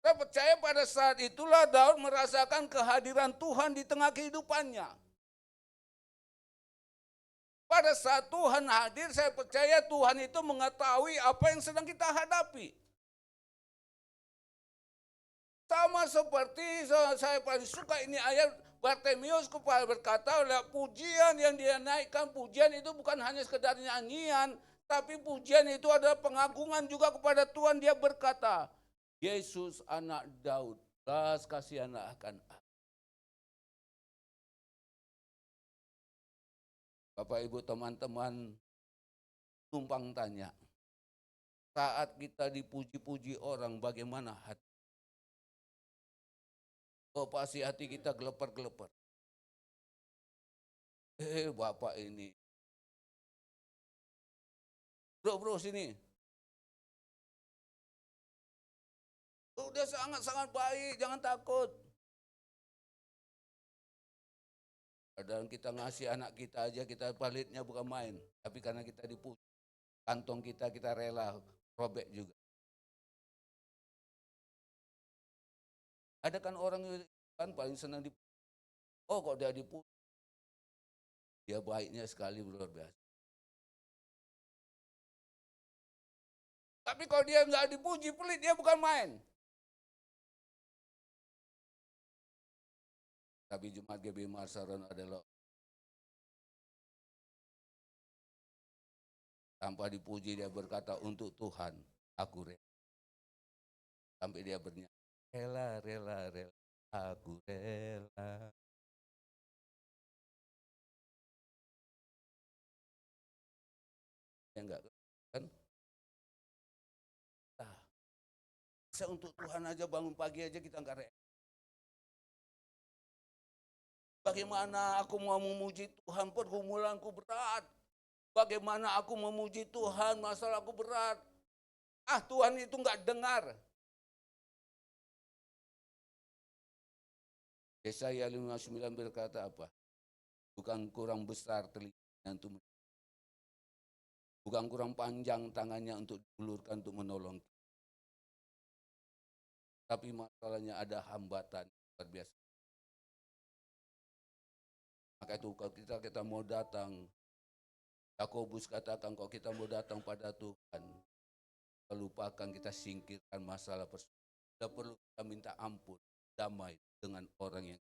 Saya percaya pada saat itulah Daud merasakan kehadiran Tuhan di tengah kehidupannya. Pada saat Tuhan hadir, saya percaya Tuhan itu mengetahui apa yang sedang kita hadapi. Sama seperti saya paling suka ini ayat Bartimius berkata, pujian yang dia naikkan, pujian itu bukan hanya sekedar nyanyian, tapi pujian itu adalah pengagungan juga kepada Tuhan. Dia berkata, Yesus anak Daud, belas kasihanlah akan aku. Bapak Ibu teman-teman, tumpang tanya, saat kita dipuji-puji orang bagaimana hati? Oh pasti hati kita gelepar-gelepar. Bapak ini. Bro sini. Udah sangat-sangat baik, jangan takut. Kadang kita ngasih anak kita aja, kita palitnya bukan main. Tapi karena kita dipuji, kantong kita rela robek juga. Ada kan orang kan paling senang dipuji. Oh kok dia dipuji. Dia baiknya sekali luar biasa. Tapi kalau dia nggak dipuji, pelit, dia bukan main. Tapi Jemaat GB Marsaron adalah tanpa dipuji dia berkata, untuk Tuhan aku rela. Sampai dia bernyanyi, rela, aku rela. Ya enggak kan? Nah, saya untuk Tuhan aja bangun pagi aja kita enggak rela. Bagaimana aku mau memuji Tuhan, pergumulanku berat. Bagaimana aku memuji Tuhan, masalahku berat. Tuhan itu enggak dengar. Yesaya 59 berkata apa? Bukan kurang besar telinganya untuk bukan kurang panjang tangannya untuk diulurkan untuk menolong. Tapi masalahnya ada hambatan luar biasa. Maka itu kalau kita mau datang, Yakobus katakan kalau kita mau datang pada Tuhan, lupakan kita singkirkan masalah persoalan. Tidak perlu kita minta ampun, damai dengan orang yang.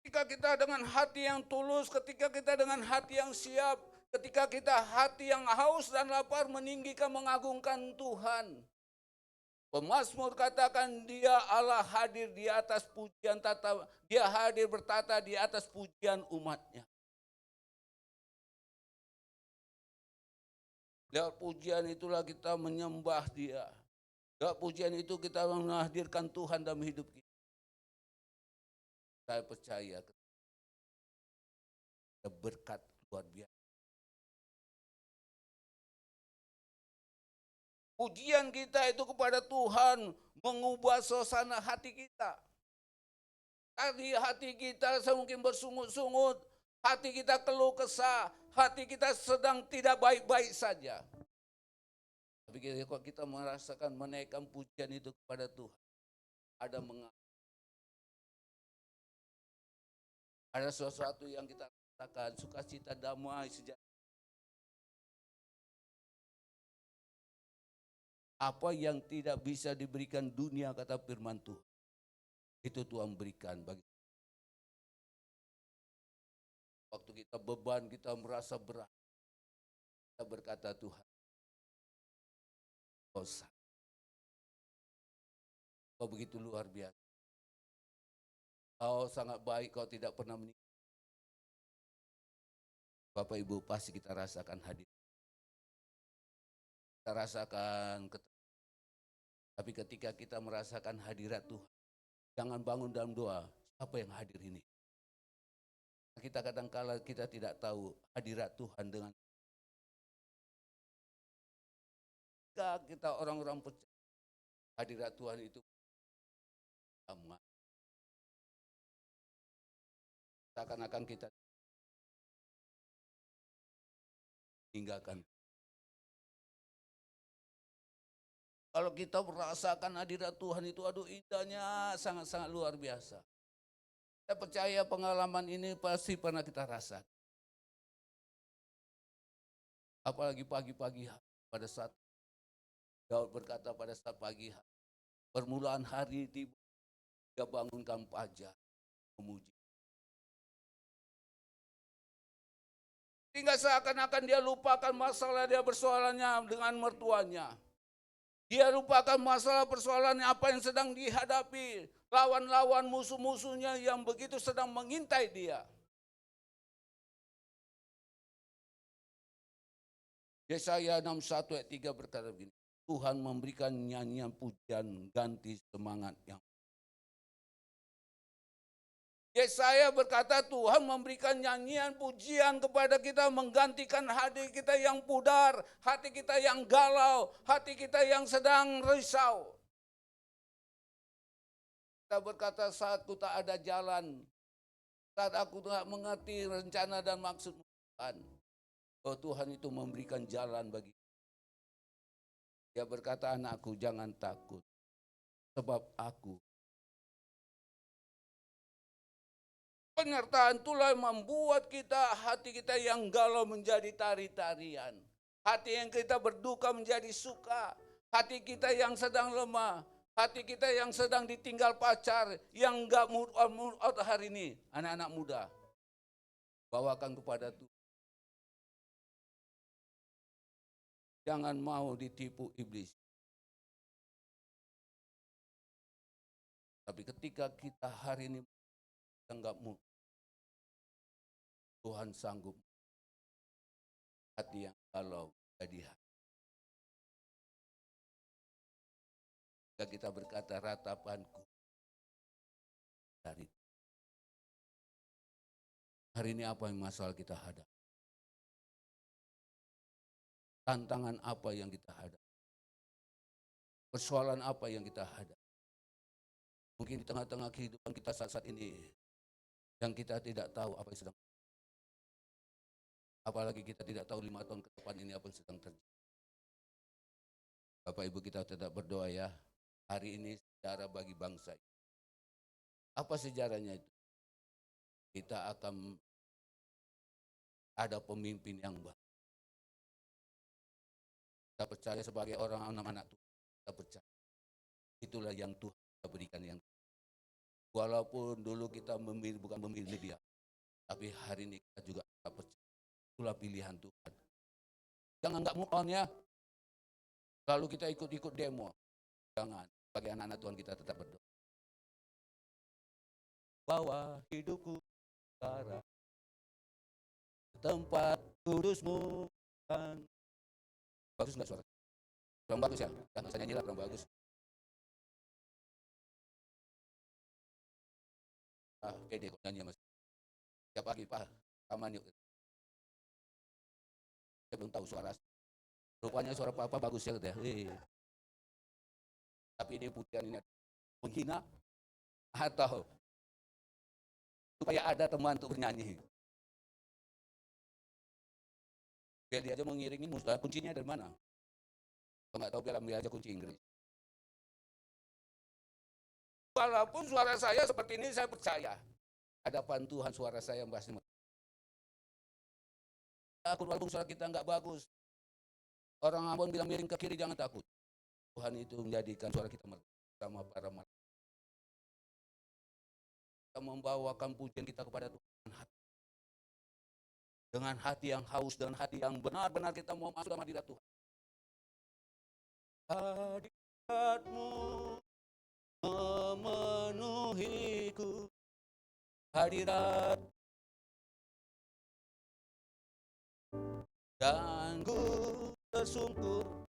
Ketika kita dengan hati yang tulus, ketika kita dengan hati yang siap, ketika kita hati yang haus dan lapar meninggikan, mengagungkan Tuhan. Pemazmur katakan dia Allah hadir di atas pujian tata, dia hadir bertata di atas pujian umatnya. Lewat pujian itulah kita menyembah dia. Lewat pujian itu kita menghadirkan Tuhan dalam hidup kita. Saya percaya berkat luar biasa. Pujian kita itu kepada Tuhan mengubah suasana hati kita. Tadi hati kita mungkin bersungut-sungut, hati kita keluh kesah, hati kita sedang tidak baik-baik saja. Tapi kalau kita merasakan menaikkan pujian itu kepada Tuhan, ada sesuatu yang kita rasakan, sukacita, damai, sejahtera. Apa yang tidak bisa diberikan dunia, kata firman Tuhan, itu Tuhan berikan bagi kita. Waktu kita beban, kita merasa berat, kita berkata Tuhan, kau begitu luar biasa. Kau sangat baik, kau tidak pernah menikah. Bapak Ibu pasti kita rasakan hadir. Kita rasakan tapi ketika kita merasakan hadirat Tuhan, jangan bangun dalam doa, siapa yang hadir ini? Kita kadang-kala kita tidak tahu hadirat Tuhan dengan kita orang-orang percaya hadirat Tuhan itu aman. Seakan-akan kita tinggalkan. Kalau kita merasakan hadirat Tuhan itu, aduh indahnya sangat-sangat luar biasa. Saya percaya pengalaman ini pasti pernah kita rasakan. Apalagi pagi-pagi hari, pada saat Daud berkata pada saat pagi hari, permulaan hari tiba, dia bangunkan fajar, memuji. Sehingga seakan-akan dia lupakan masalah dia persoalannya dengan mertuanya. Dia lupakan masalah persoalannya apa yang sedang dihadapi. Lawan-lawan musuh-musuhnya yang begitu sedang mengintai dia. Yesaya 61 ayat 3 berkata begini. Tuhan memberikan nyanyian pujian ganti semangat yang. Yesaya berkata Tuhan memberikan nyanyian pujian kepada kita, menggantikan hati kita yang pudar, hati kita yang galau, hati kita yang sedang risau. Kita berkata saatku tak ada jalan, saat aku tak mengerti rencana dan maksud Tuhan. Oh Tuhan itu memberikan jalan bagi kita. Dia berkata anakku jangan takut, sebab aku. Penyertaan itulah yang membuat hati kita yang galau menjadi tari-tarian. Hati yang kita berduka menjadi suka. Hati kita yang sedang lemah. Hati kita yang sedang ditinggal pacar. Yang enggak move out hari ini. Anak-anak muda. Bawakan kepada Tuhan. Jangan mau ditipu iblis. Tapi ketika kita hari ini enggak mau, Tuhan sanggup hati yang galau jadi hati. Jika kita berkata ratapanku dari hari ini apa yang masalah kita hadapi? Tantangan apa yang kita hadapi? Persoalan apa yang kita hadapi? Mungkin di tengah-tengah kehidupan kita saat-saat ini yang kita tidak tahu apa yang sedang. Apalagi kita tidak tahu 5 tahun ke depan ini apa yang sedang terjadi. Bapak Ibu kita tetap berdoa ya. Hari ini sejarah bagi bangsa. Apa sejarahnya itu? Kita akan ada pemimpin yang baru. Kita percaya sebagai orang anak-anak Tuhan. Kita percaya. Itulah yang Tuhan berikan yang. Walaupun dulu kita bukan memilih dia. Tapi hari ini kita juga percaya. Itulah pilihan Tuhan. Jangan enggak move on ya. Lalu kita ikut-ikut demo. Jangan. Bagi anak-anak Tuhan kita tetap berdoa. Bawa hidupku ke tempat kudusmu. Bagus enggak suara? Kurang bagus ya? Jangan saya nyanyi lah, kurang bagus. Pede kok nyanyi mas. Tiap pagi Pak, aman yuk. Saya belum tahu suara. Rupanya suara Papa bagus ya. Tapi ini pujian ini menghina atau supaya ada teman untuk bernyanyi. Biar dia aja mengiringi kuncinya dari mana? Kalau nggak tahu biar ambil aja kunci Inggris. Walaupun suara saya seperti ini saya percaya. Hadapan Tuhan suara saya pasti. Takut walaupun suara kita nggak bagus. Orang Ambon bilang miring ke kiri jangan takut. Tuhan itu menjadikan suara kita bersama para malaikat. Kita membawakan pujian kita kepada Tuhan. Dengan hati yang haus, dengan hati yang benar-benar kita mau masuk dalam hadirat Tuhan. Hadirat-Mu memenuhiku. Hadirat dan ku tersungkur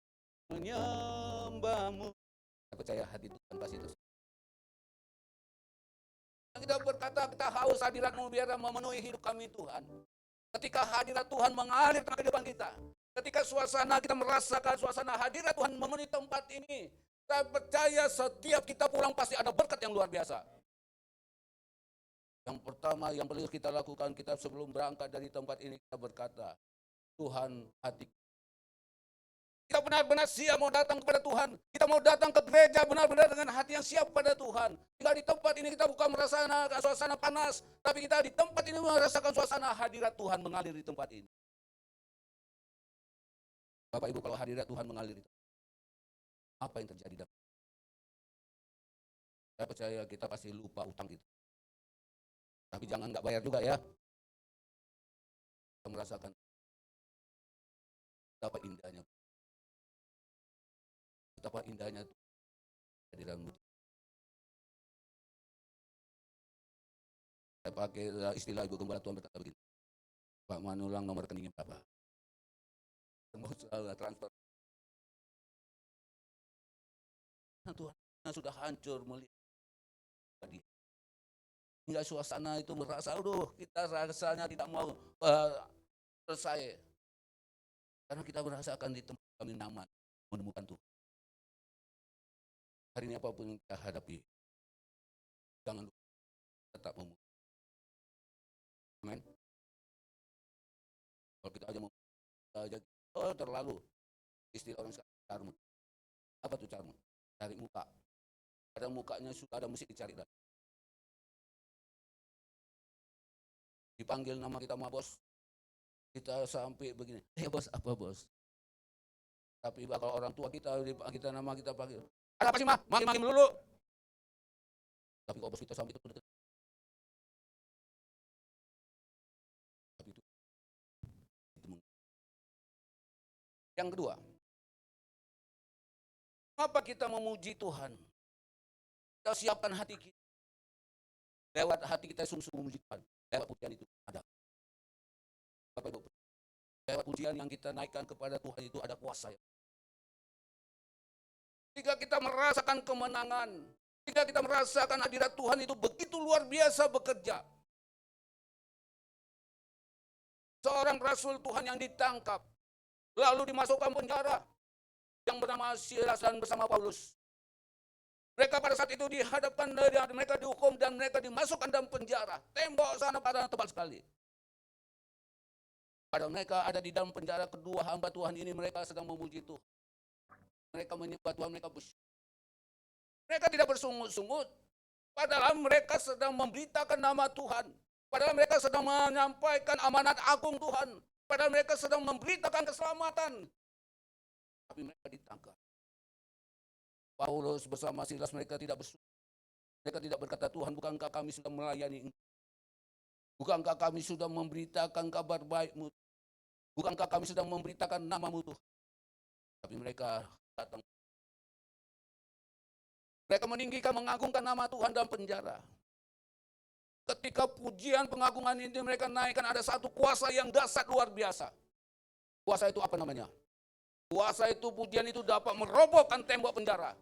menyembah-Mu. Saya percaya hati Tuhan pasti itu. Kita berkata kita haus hadirat-Mu biar memenuhi hidup kami Tuhan. Ketika hadirat Tuhan mengalir tengah kehidupan kita, ketika suasana kita merasakan suasana hadirat Tuhan memenuhi tempat ini, saya percaya setiap kita pulang pasti ada berkat yang luar biasa. Yang pertama yang perlu kita lakukan, kita sebelum berangkat dari tempat ini kita berkata, Tuhan hati Kita benar-benar siap mau datang kepada Tuhan. Kita mau datang ke gereja benar-benar dengan hati yang siap pada Tuhan. Tinggal di tempat ini kita bukan merasakan suasana panas, tapi kita di tempat ini merasakan suasana hadirat Tuhan mengalir di tempat ini. Bapak Ibu, kalau hadirat Tuhan mengalir itu, apa yang terjadi? Saya percaya kita pasti lupa utang itu. Tapi jangan nggak bayar juga ya. Kita merasakan betapa indahnya. Betapa indahnya kehadiranmu. Saya pakai istilah Ibu Gembala Tuhan berkata begini. Pak Manulang nomor rekeningnya berapa? Semua transfer. Nah, Tuhan sudah hancur melihat dia. Hingga suasana itu merasa, aduh, kita rasanya tidak mau selesai. Karena kita merasakan di tempat kami nyaman menemukan Tuhan. Hari ini apapun yang kita hadapi, jangan lupa tetap memuji. Amin. Kalau kita aja mau terlalu istilah orang sekarang carmut. Apa tuh carmut? Cari muka. Pada mukanya sudah ada musik dicari. Dipanggil nama kita sama bos. Kita sampai begini. Bos, apa bos? Tapi kalau orang tua kita nama kita panggil. Ada apa sih mah? Makin dulu. Tapi kalau bos kita sampai itu dekat. Tapi itu. Yang kedua, mengapa kita memuji Tuhan? Kita siapkan hati kita. Lewat hati kita sungguh-sungguh memuji Tuhan. Lewat pujian itu ada. Bapak Ibu, lewat pujian yang kita naikkan kepada Tuhan itu ada kuasa. Ketika kita merasakan kemenangan, ketika kita merasakan hadirat Tuhan itu begitu luar biasa bekerja. Seorang rasul Tuhan yang ditangkap, lalu dimasukkan penjara, yang bernama Silas dan bersama Paulus. Mereka pada saat itu dihadapkan, mereka dihukum dan mereka dimasukkan dalam penjara. Tembok sana pada tebal sekali. Padahal mereka ada di dalam penjara, kedua hamba Tuhan ini mereka sedang memuji Tuhan. Mereka menyembah Tuhan, mereka bersyukur. Mereka tidak bersungut-sungut. Padahal mereka sedang memberitakan nama Tuhan. Padahal mereka sedang menyampaikan amanat agung Tuhan. Padahal mereka sedang memberitakan keselamatan. Tapi mereka ditangkap. Paulus bersama Silas mereka tidak bersyukur. Mereka tidak berkata, Tuhan, bukankah kami sudah melayani Engkau? Bukankah kami sudah memberitakan kabar baik-Mu? Bukankah kami sudah memberitakan nama-Mu Tuhan? Tapi mereka datang. Mereka meninggikan, mengagungkan nama Tuhan dalam penjara. Ketika pujian pengagungan ini mereka naikkan, ada satu kuasa yang dahsyat luar biasa. Kuasa itu apa namanya? Kuasa itu, pujian itu dapat merobohkan tembok penjara.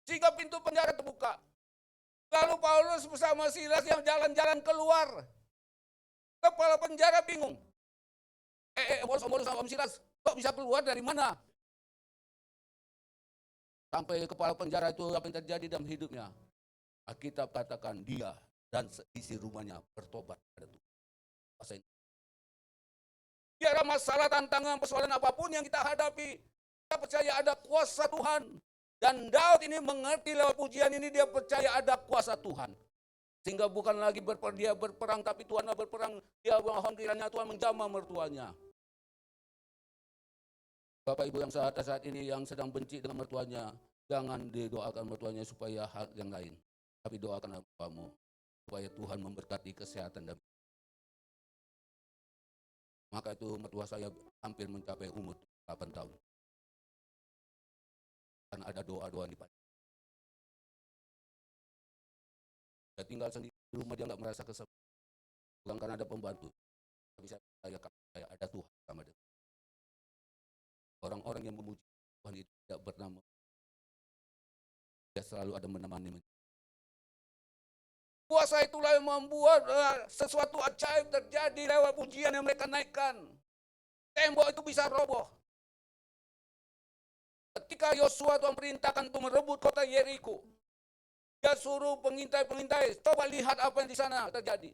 Sehingga pintu penjara terbuka. Lalu Paulus bersama Silas yang jalan-jalan keluar. Kepala penjara bingung. Paulus sama Silas, kok bisa keluar dari mana? Sampai kepala penjara itu apa yang terjadi dalam hidupnya? Alkitab katakan dia dan seisi rumahnya bertobat pada Tuhan. Biarlah masalah, tantangan, persoalan apapun yang kita hadapi, kita percaya ada kuasa Tuhan. Dan Daud ini mengerti lewat pujian ini, dia percaya ada kuasa Tuhan. Sehingga bukan lagi dia berperang, tapi Tuhan berperang. Dia mohon kiranya Tuhan menjamah mertuanya. Bapak Ibu yang saat ini yang sedang benci dengan mertuanya, jangan didoakan mertuanya supaya hal yang lain. Tapi doakan kamu supaya Tuhan memberkati kesehatan dan maka itu mertua saya hampir mencapai umur 8 tahun. Karena ada doa-doa di pagi. Dia tinggal sendiri di rumah, dia nggak merasa kesel. Bukan karena ada pembantu. Tapi saya ada Tuhan sama dia. Orang-orang yang memuji Tuhan itu tidak bernama. Dia selalu ada menemani. Kuasa itulah yang membuat sesuatu ajaib terjadi lewat pujian yang mereka naikkan. Tembok itu bisa roboh. Ketika Yosua Tuhan perintahkan untuk merebut kota Yeriko, dia suruh pengintai-pengintai, coba lihat apa yang di sana terjadi.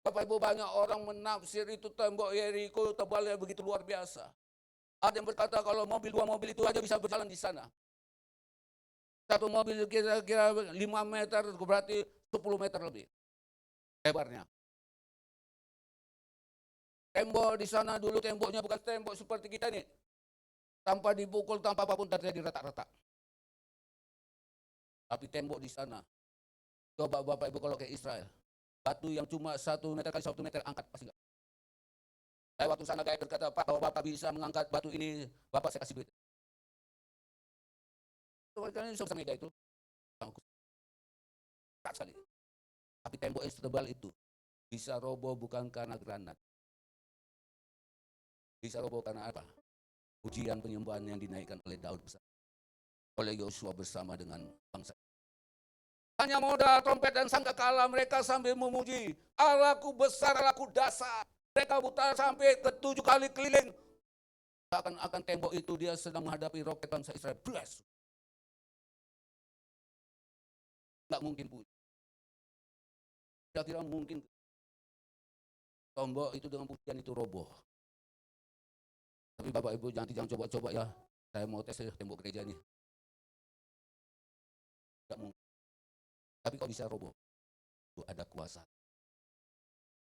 Bapak Ibu, banyak orang menafsir itu tembok Yeriko tebalnya begitu luar biasa. Ada yang berkata kalau mobil, 2 mobil itu aja bisa berjalan di sana. Satu mobil kira-kira 5 meter, berarti 10 meter lebih lebarnya. Tembok di sana dulu temboknya bukan tembok seperti kita nih. Tanpa dipukul, tanpa apapun terjadi retak-retak. Tapi tembok di sana, coba Bapak Ibu kalau ke Israel, batu yang cuma 1 meter kali 1 meter angkat pasti enggak. Saya waktu sana kayak berkata, Pak kalau Bapak bisa mengangkat batu ini, Bapak saya kasih duit. Kalian bisa meja itu, berat sekali. Tapi tembok yang setebal itu bisa roboh bukan karena granat. Bisa roboh karena apa? Pujian penyembahan yang dinaikkan oleh Daud bersama, oleh Yosua bersama dengan bangsa. Hanya modal trompet dan sangkakala mereka sambil memuji, Allahku besar, Allahku dahsyat. Mereka putar sampai ke 7 kali keliling. Akan tembok itu dia sedang menghadapi roket bangsa Israel. Bless. Enggak mungkin puji. Kira-kira mungkin tembok itu dengan pujian itu roboh. Tapi Bapak Ibu jangan coba-coba ya. Saya mau tes tembok gereja ini. Enggak mungkin. Tapi kok bisa roboh? Itu ada kuasa.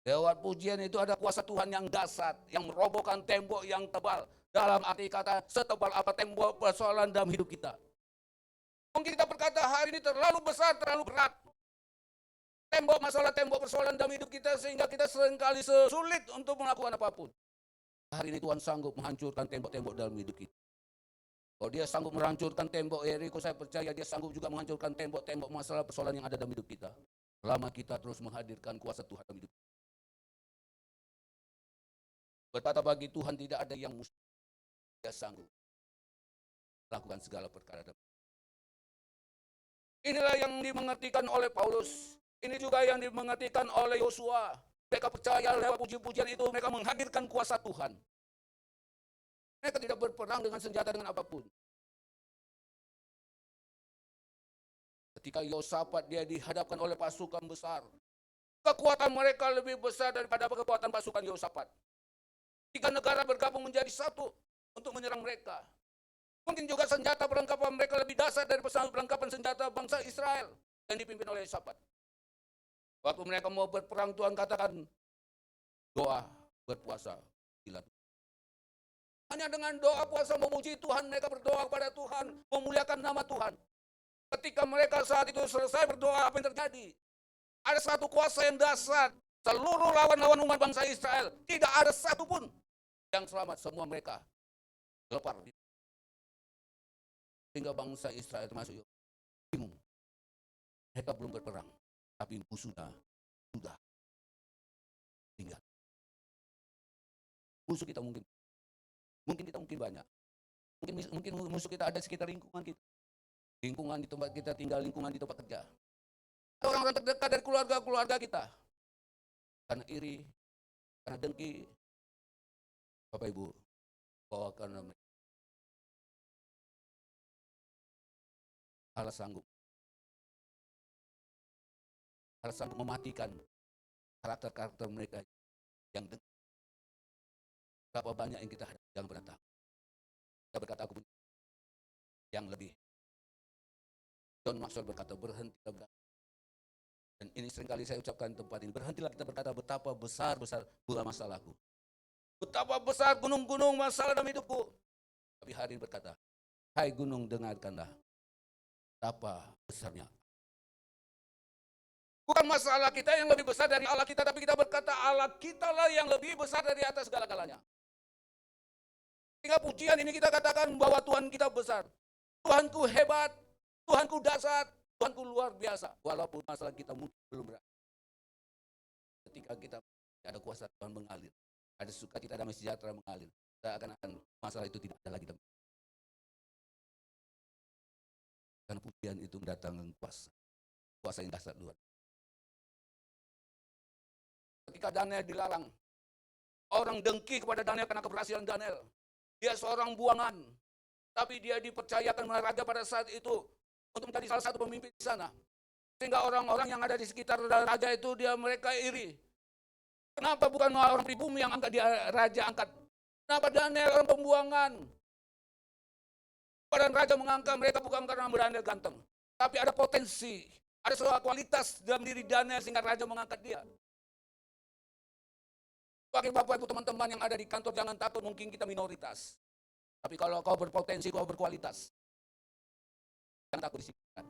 Lewat pujian itu ada kuasa Tuhan yang dahsyat, yang merobohkan tembok yang tebal. Dalam arti kata, setebal apa tembok persoalan dalam hidup kita. Mungkin kita berkata hari ini terlalu besar, terlalu berat. Tembok persoalan dalam hidup kita sehingga kita seringkali sulit untuk melakukan apapun. Hari ini Tuhan sanggup menghancurkan tembok-tembok dalam hidup kita. Kalau dia sanggup menghancurkan tembok Yeriko, saya percaya dia sanggup juga menghancurkan tembok-tembok masalah persoalan yang ada dalam hidup kita. Selama kita terus menghadirkan kuasa Tuhan dalam hidup kita. Berkata bagi Tuhan tidak ada yang mustahil. Dia sanggup lakukan segala perkara. Inilah yang dimengertikan oleh Paulus. Ini juga yang dimengertikan oleh Yosua. Mereka percaya lewat puji-pujian itu mereka menghadirkan kuasa Tuhan. Mereka tidak berperang dengan senjata dengan apapun. Ketika Yosafat dia dihadapkan oleh pasukan besar, kekuatan mereka lebih besar daripada kekuatan pasukan Yosafat. 3 negara bergabung menjadi satu untuk menyerang mereka. Mungkin juga senjata perlengkapan mereka lebih dahsyat dari perlengkapan senjata bangsa Israel yang dipimpin oleh Yosafat. Waktu mereka mau berperang, Tuhan katakan, doa, berpuasa, gila. Hanya dengan doa, puasa, memuji Tuhan, mereka berdoa kepada Tuhan, memuliakan nama Tuhan. Ketika mereka saat itu selesai berdoa, apa yang terjadi? Ada satu kuasa yang dahsyat. Seluruh lawan-lawan umat bangsa Israel, tidak ada satupun yang selamat, semua mereka gelepar. Sehingga bangsa Israel termasuk bingung. Mereka belum berperang, tapi musuh sudah tinggal. Musuh kita mungkin kita banyak. Mungkin musuh kita ada di sekitar lingkungan kita. Lingkungan di tempat kita tinggal, lingkungan di tempat kerja. Orang-orang terdekat dari keluarga kita. Karena iri, karena dengki, Bapak Ibu, bawakan mereka. Allah sanggup mematikan karakter-karakter mereka yang dengki. Berapa banyak yang kita hadapi yang berantak. Kita berkata aku punya yang lebih. John Maxwell berkata berhentilah berkata. Dan ini seringkali saya ucapkan di tempat ini. Berhentilah kita berkata betapa besar pula masalahku. Betapa besar gunung-gunung masalah dalam hidupku. Tapi hari ini berkata, hai gunung dengarkanlah. Betapa besarnya. Bukan masalah kita yang lebih besar dari Allah kita. Tapi kita berkata Allah kita lah yang lebih besar dari atas segala-galanya. Sehingga pujian ini kita katakan bahwa Tuhan kita besar. Tuhanku hebat. Tuhanku dahsyat. Tuhanku luar biasa, walaupun masalah kita mungkin belum berat. Ketika kita ada kuasa Tuhan mengalir, ada sukacita damai sejahtera mengalir, kita akan masalah itu tidak ada lagi. Karena pujian itu mendatangkan kuasa yang dahsyat luar. Ketika Daniel dilarang, orang dengki kepada Daniel karena keberhasilan Daniel. Dia seorang buangan, tapi dia dipercayakan raja pada saat itu untuk menjadi salah satu pemimpin di sana. Sehingga orang-orang yang ada di sekitar raja itu mereka iri. Kenapa bukan orang pribumi yang angkat dia raja angkat? Kenapa Daniel orang pembuangan? Badan raja mengangkat mereka bukan karena Daniel ganteng, tapi ada potensi, ada sebuah kualitas dalam diri Daniel sehingga raja mengangkat dia. Bagi Bapak Ibu teman-teman yang ada di kantor, jangan takut, mungkin kita minoritas. Tapi kalau kau berpotensi, kau berkualitas, jangan takut disikapkan.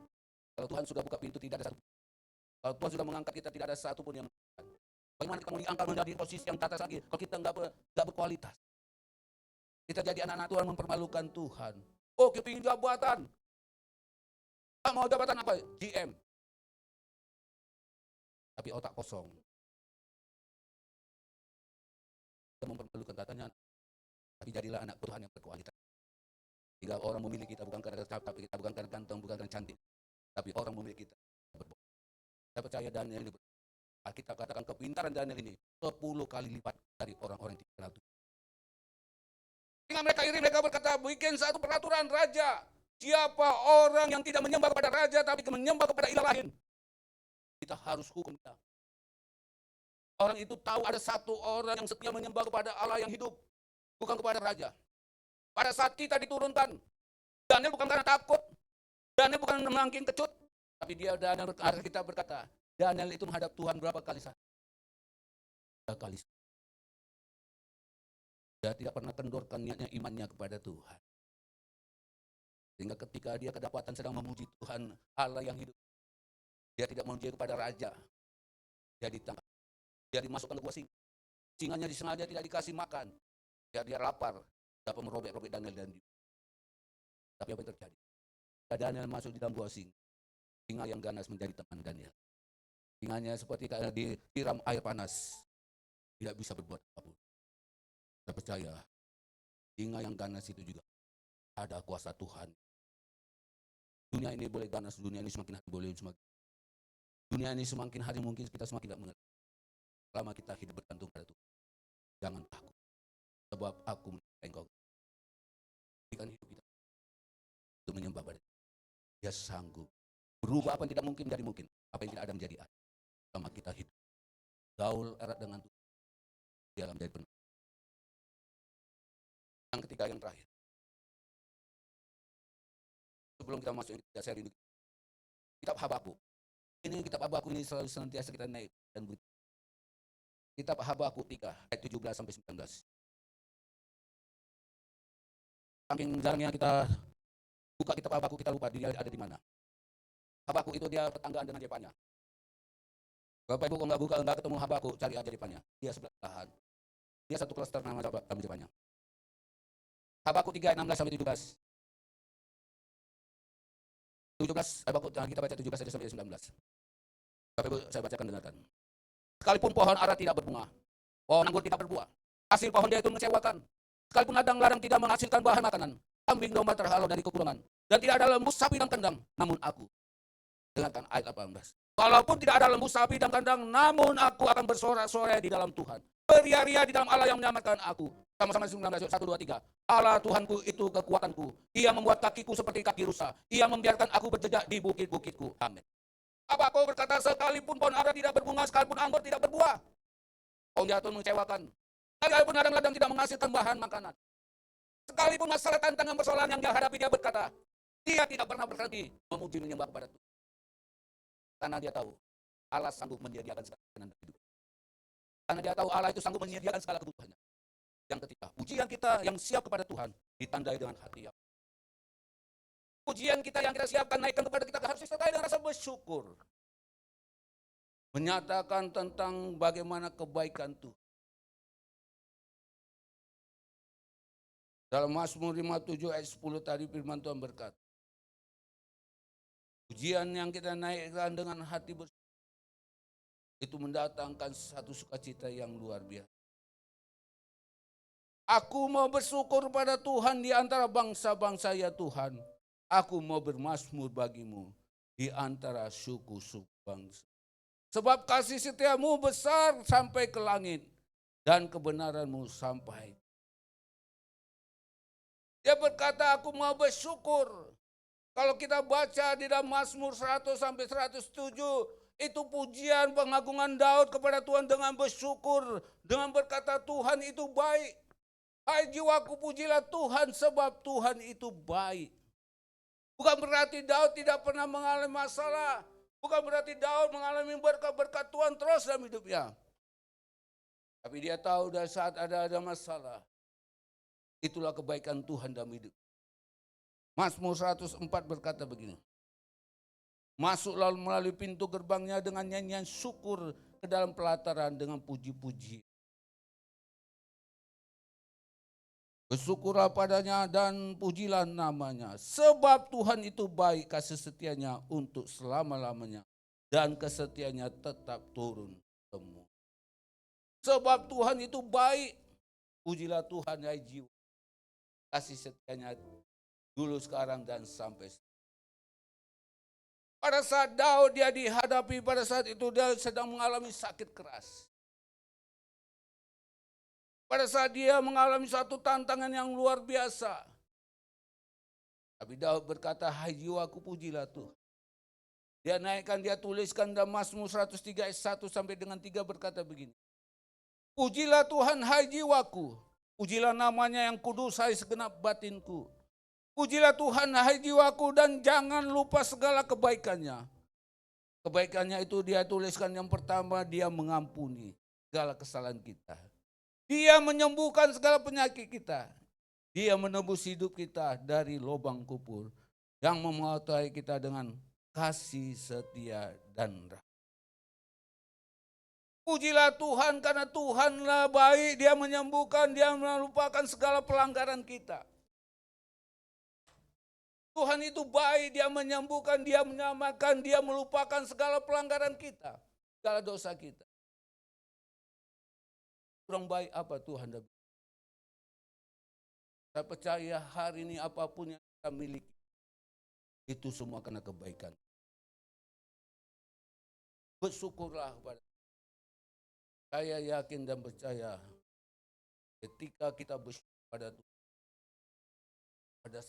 Kalau Tuhan sudah buka pintu, tidak ada satu. Kalau Tuhan sudah mengangkat kita, tidak ada satu pun yang mengangkat. Bagaimana kita mau diangkat menjadi posisi yang atas lagi kalau kita nggak berkualitas? Kita jadi anak-anak Tuhan mempermalukan Tuhan. Oh, kita ingin jabatan. Mau jabatan apa? GM. Tapi otak kosong. Kita mempermalukan katanya. Tapi jadilah anak Tuhan yang berkualitas. Hingga orang memilih kita bukan karena tapi kita bukan karena ganteng, bukan karena cantik. Tapi orang memilih kita. Saya percaya Daniel ini. Kita katakan kepintaran Daniel ini 10 kali lipat dari orang-orang yang tidak kenal Tuhan. Sehingga mereka iri, mereka berkata, bikin satu peraturan raja. Siapa orang yang tidak menyembah kepada raja, tapi menyembah kepada ilah lain, kita harus hukum dia. Orang itu tahu ada satu orang yang setia menyembah kepada Allah yang hidup, bukan kepada raja. Pada saat kita diturunkan, Daniel bukan karena takut, Daniel bukan menangking kecut, tapi Daniel kita berkata, Daniel itu menghadap Tuhan berapa kali saja? 3 kali. Dia tidak pernah kendorkan niatnya, imannya kepada Tuhan. Sehingga ketika dia kedapatan sedang memuji Tuhan Allah yang hidup, dia tidak memuji kepada raja. Dia ditangkap. Dia dimasukkan ke gua singa. Singanya disengaja tidak dikasih makan. Dia lapar. Dapat merobek-robek Daniel dan dia. Tapi apa yang terjadi? Daniel masuk di dalam gua singa. Singa yang ganas menjadi teman Daniel. Singanya seperti disiram air panas. Tidak bisa berbuat apapun. Saya percaya, singa yang ganas itu juga ada kuasa Tuhan. Dunia ini boleh ganas, dunia ini semakin hari boleh semakin. Dunia ini semakin hari mungkin kita semakin tidak mengerti. Selama kita hidup bergantung pada Tuhan, jangan takut. Sebab aku menyembah Engkau. Berikan hidup kita untuk menyembah pada Dia. Dia sanggup berubah apa yang tidak mungkin menjadi mungkin, apa yang tidak ada menjadi ada. Selama kita hidup gaul erat dengan Tuhan, dia akan menjadi benar. Yang ketiga, yang terakhir. Sebelum kita masuk ke seri ini, kitab Habakuk. Ini kitab Habakuk ini selalu senantiasa kita naik dan berita. Kitab Habakuk 3 ayat 17 sampai 19. Saking jarangnya kita buka kitab Habakuk, kita lupa dia ada di mana. Habakuk itu dia tetanggaan dengan Jepanya. Bapak Ibu kalau nggak buka, nggak ketemu Habakuk, cari aja Jepanya. Dia sebelahan. Dia satu klaster nama Jepanya. Habakuk 3 ayat 16 sampai 17. 17 Habakuk kita baca 17 sampai 19. Bapak Ibu saya bacakan, dengarkan. Sekalipun pohon ara tidak berbunga, pohon anggur tidak berbuah, hasil pohon dia itu mengecewakan. Sekalipun ladang-ladang tidak menghasilkan bahan makanan, kambing domba terhalau dari kekurangan, dan tidak ada lembu sapi dan kandang, namun aku. Dengarkan ayat 18. Walaupun tidak ada lembu sapi dan kandang, namun aku akan bersorak-sorai di dalam Tuhan. Beria-ria di dalam Allah yang menyelamatkan aku. Sama-sama 19, 1, 2, 3. Allah Tuhanku itu kekuatanku. Ia membuat kakiku seperti kaki rusa. Ia membiarkan aku berjejak di bukit-bukitku. Amin. Apa kau berkata, sekalipun pohon ara tidak berbunga, sekalipun anggur tidak berbuah, pohon jatuh mengecewakan. Sekalipun ladang-ladang tidak menghasilkan bahan makanan. Sekalipun masalah tantangan persoalan yang dia hadapi, dia berkata, dia tidak pernah berhenti memuji menyembah kepada Tuhan. Karena dia tahu Allah sanggup menyediakan segala kebutuhan hidup. Karena dia tahu Allah itu sanggup menyediakan segala kebutuhannya. Yang ketiga, pujian kita yang siap kepada Tuhan ditandai dengan hati yang. Pujian kita yang kita siapkan naikkan kepada kita harus disertai dengan rasa bersyukur. Menyatakan tentang bagaimana kebaikan Tuhan. Dalam Mazmur 57 ayat 10 tadi firman Tuhan berkata, pujian yang kita naikkan dengan hati bersyukur itu mendatangkan satu sukacita yang luar biasa. Aku mau bersyukur pada Tuhan di antara bangsa-bangsa ya Tuhan. Aku mau bermazmur bagimu di antara suku-suku bangsa. Sebab kasih setiamu besar sampai ke langit dan kebenaranmu sampai. Dia berkata aku mau bersyukur. Kalau kita baca di dalam Mazmur 100 sampai 107, itu pujian pengagungan Daud kepada Tuhan dengan bersyukur, dengan berkata Tuhan itu baik. Hai jiwaku, pujilah Tuhan sebab Tuhan itu baik. Bukan berarti Daud tidak pernah mengalami masalah. Bukan berarti Daud mengalami berkat-berkat Tuhan terus dalam hidupnya. Tapi dia tahu dari saat ada masalah, itulah kebaikan Tuhan dalam hidup. Mazmur 104 berkata begini. Masuk lalu melalui pintu gerbangnya dengan nyanyian syukur ke dalam pelataran dengan puji-puji. Bersyukurlah padanya dan pujilah namanya. Sebab Tuhan itu baik, kasih setianya untuk selama-lamanya. Dan kesetiaannya tetap turun temurun. Sebab Tuhan itu baik. Pujilah Tuhan, hai jiwa. Kasih setianya dulu, sekarang, dan sampai sekarang. Pada saat Daud dia dihadapi, pada saat itu dia sedang mengalami sakit keras. Pada saat dia mengalami satu tantangan yang luar biasa. Tapi Daud berkata, hai jiwaku, pujilah Tuhan. Dia naikkan, dia tuliskan dalam Mazmur 103 ayat 1 sampai dengan 3 berkata begini. Pujilah Tuhan, hai jiwaku. Pujilah namanya yang kudus, hai segenap batinku. Pujilah Tuhan, hai jiwaku, dan jangan lupa segala kebaikannya. Kebaikannya itu dia tuliskan yang pertama, dia mengampuni segala kesalahan kita. Dia menyembuhkan segala penyakit kita. Dia menebus hidup kita dari lubang kubur. Yang memelihara kita dengan kasih setia dan rahmat. Pujilah Tuhan karena Tuhanlah baik. Dia menyembuhkan, dia melupakan segala pelanggaran kita. Tuhan itu baik, dia menyembuhkan, dia menyelamatkan, dia melupakan segala pelanggaran kita. Segala dosa kita. Kurang baik apa Tuhan? Saya percaya hari ini apapun yang kita miliki, itu semua karena kebaikan. Bersyukurlah kepada saya, yakin dan percaya ketika kita bersyukur pada Tuhan, pada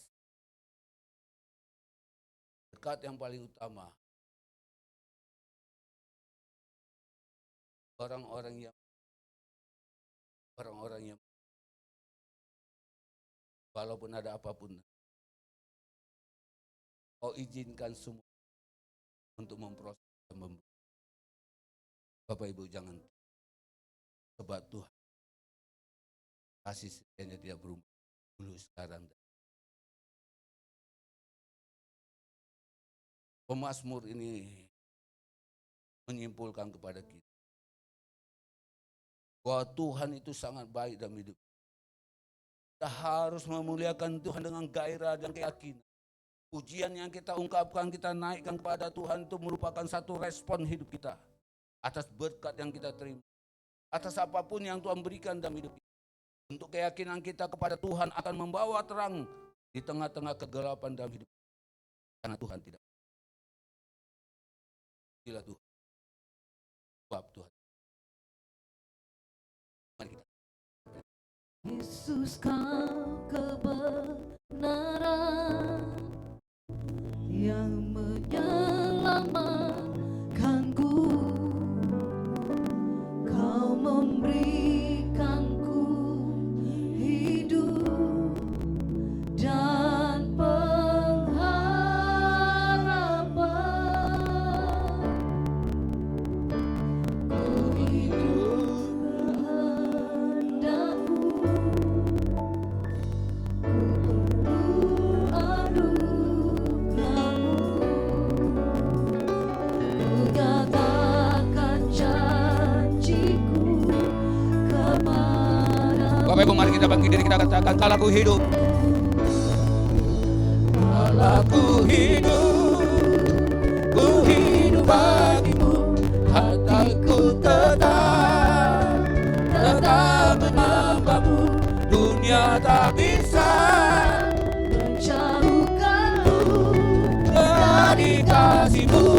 berkat yang paling utama, orang-orang yang walaupun ada apapun, kau izinkan semua untuk memproses dan memberi. Bapak Ibu jangan, sebab Tuhan kasih setianya tidak berubah dulu, sekarang. Pemazmur ini menyimpulkan kepada kita bahwa Tuhan itu sangat baik dalam hidup. Kita harus memuliakan Tuhan dengan gairah dan keyakinan. Pujian yang kita ungkapkan, kita naikkan kepada Tuhan itu merupakan satu respon hidup kita atas berkat yang kita terima, atas apapun yang Tuhan berikan dalam hidup kita. Untuk keyakinan kita kepada Tuhan akan membawa terang di tengah-tengah kegelapan dalam hidup kita. Karena Tuhan tidak. Gila Tuhan. Sebab Tuhan. Mari kita. Yesus, kau kebenaran yang menyelamatkanku. Kau memberikanku hidup dan pengharapan. Ku hidup kehendakmu. Bapak Ibu, mari kita bangkit diri, kita katakan, kalau aku hidup, ku hidup bagimu, hatiku tetap menambahmu, dunia tak bisa Menjauhkanku dari kasihmu.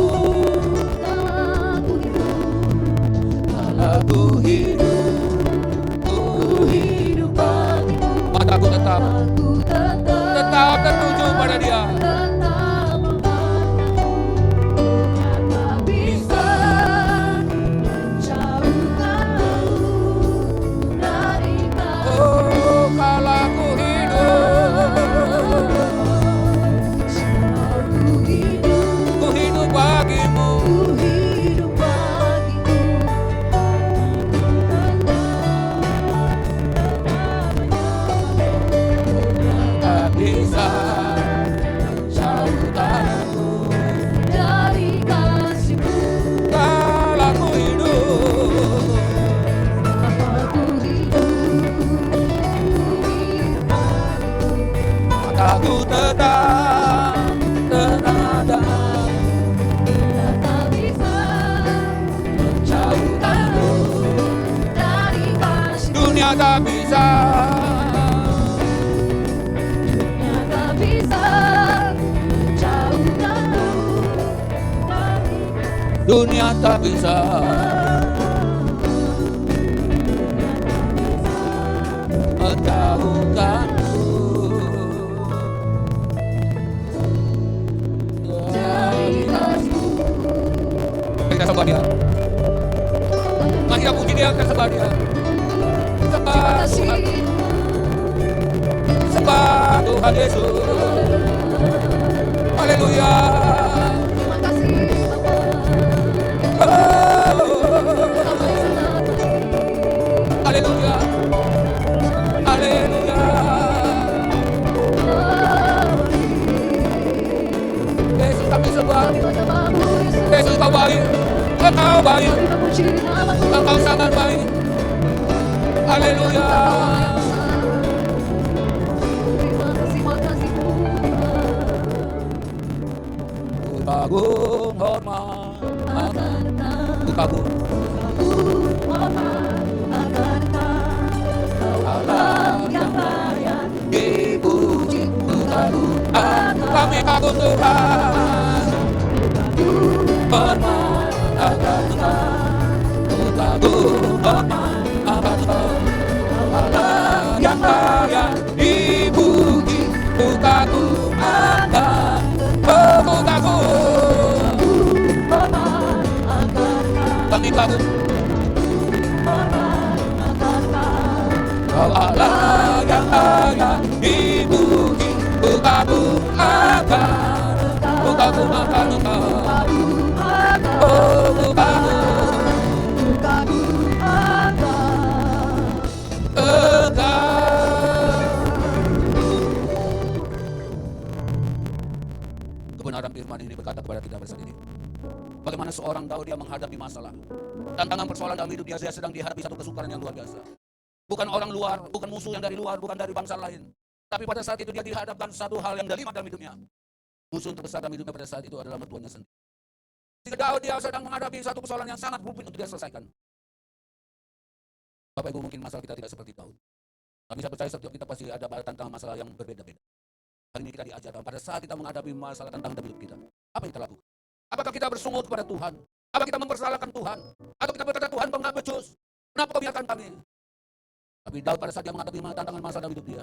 Kalau aku hidup, mataku tetap tertuju pada Dia. Oh, tak bisa. tak bisa jauhkanku dari Dunia tak bisa. Menjauhkanku dari kasih. Kita sembah Dia. Mari kita puji Dia, kita sembah Dia. Sembah Tuhan. Sembah Tuhan Yesus. Haleluya. Terima kasih Bapa. Haleluya. Haleluya. Yesus kami sembah. Yesus kau baik. Engkau baik. Engkau sangat baik. Haleluya. Terima kasih Ku kagum hormat. Ku kagum Allah yang layak dipuji. Ku kagum. Kami kagum Tuhan. Hormat akan Tuhan. Ku kagum hormat akan Tuhan. Allah yang layak dipuji. Ku kagum akan. Ku kagum. Kami kagum. Kau Allah yang layak dipuji. Ku kagum akan. Ku kagum akan Engkau. Oh, ku kagum kebenaran firman ini berkata kepada kita bersama ini. Bagaimana seorang Daud dia menghadapi masalah. Tantangan persoalan dalam hidup dia sedang dihadapi satu kesukaran yang luar biasa. Bukan orang luar, bukan musuh yang dari luar, bukan dari bangsa lain. Tapi pada saat itu dia dihadapkan satu hal yang delima dalam hidupnya. Musuh terbesar dalam hidupnya pada saat itu adalah mertuanya sendiri. Jika Daud dia sedang menghadapi satu persoalan yang sangat rumit untuk dia selesaikan. Bapak Ibu, mungkin masalah kita tidak seperti Daud. Tapi saya percaya setiap kita pasti ada tantangan masalah yang berbeda-beda. Hari ini kita diajarkan pada saat kita menghadapi masalah tantangan dalam hidup kita. Apa yang kita lakukan? Apakah kita bersungut kepada Tuhan? Apakah kita mempersalahkan Tuhan? Atau kita berkata, Tuhan kau nggak becus? Kenapa kau biarkan kami? Tapi Daud pada saat dia menghadapi tantangan masalah dalam hidup dia.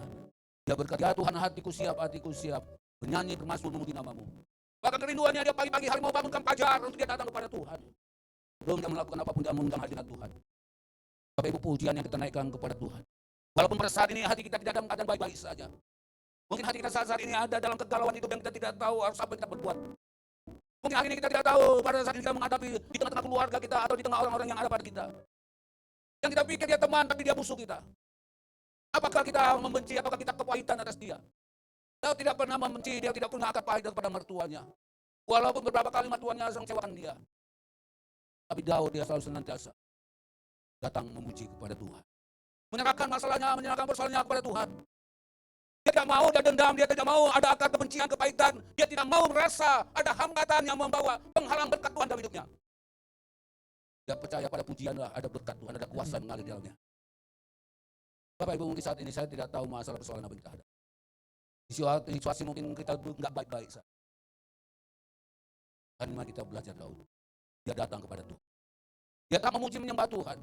Dia berkata, ya Tuhan hatiku siap. Bernyanyi bermazmur memuji namamu. Bahkan kerinduannya dia pagi-pagi hari mau bangunkan fajar untuk dia datang kepada Tuhan. Belum dia melakukan apapun, dia mengundang hadirat Tuhan. Bapak Ibu, pujian yang kita naikkan kepada Tuhan. Walaupun pada saat ini hati kita tidak dalam keadaan baik-baik saja. Mungkin hati kita saat ini ada dalam kegalauan hidup yang kita tidak tahu harus apa yang kita berbuat. Mungkin hari ini kita tidak tahu pada saat ini kita menghadapi di tengah-tengah keluarga kita atau di tengah orang-orang yang ada pada kita. Yang kita pikir dia teman tapi dia musuh kita. Apakah kita membenci, apakah kita kepahitan atas dia? Dia tidak pernah membenci, dia tidak pernah akan pahit kepada mertuanya. Walaupun beberapa kali mertuanya mengecewakan dia. Tapi Daud dia selalu senantiasa datang memuji kepada Tuhan. Menyerahkan masalahnya, menyerahkan persoalannya kepada Tuhan. Dia tidak mau ada dendam, dia tidak mau ada akar kebencian, kepahitan. Dia tidak mau merasa ada hambatan yang membawa penghalang berkat Tuhan dalam hidupnya. Dia percaya pada pujianlah, ada berkat Tuhan, ada kuasa mengalir di dalamnya. Bapak Ibu, mungkin saat ini saya tidak tahu masalah persoalan apa yang kita hadapi. Di situasi mungkin kita nggak baik-baik saja. Hari ini kita belajar Daud. Dia datang kepada Tuhan. Dia tak memuji menyembah Tuhan.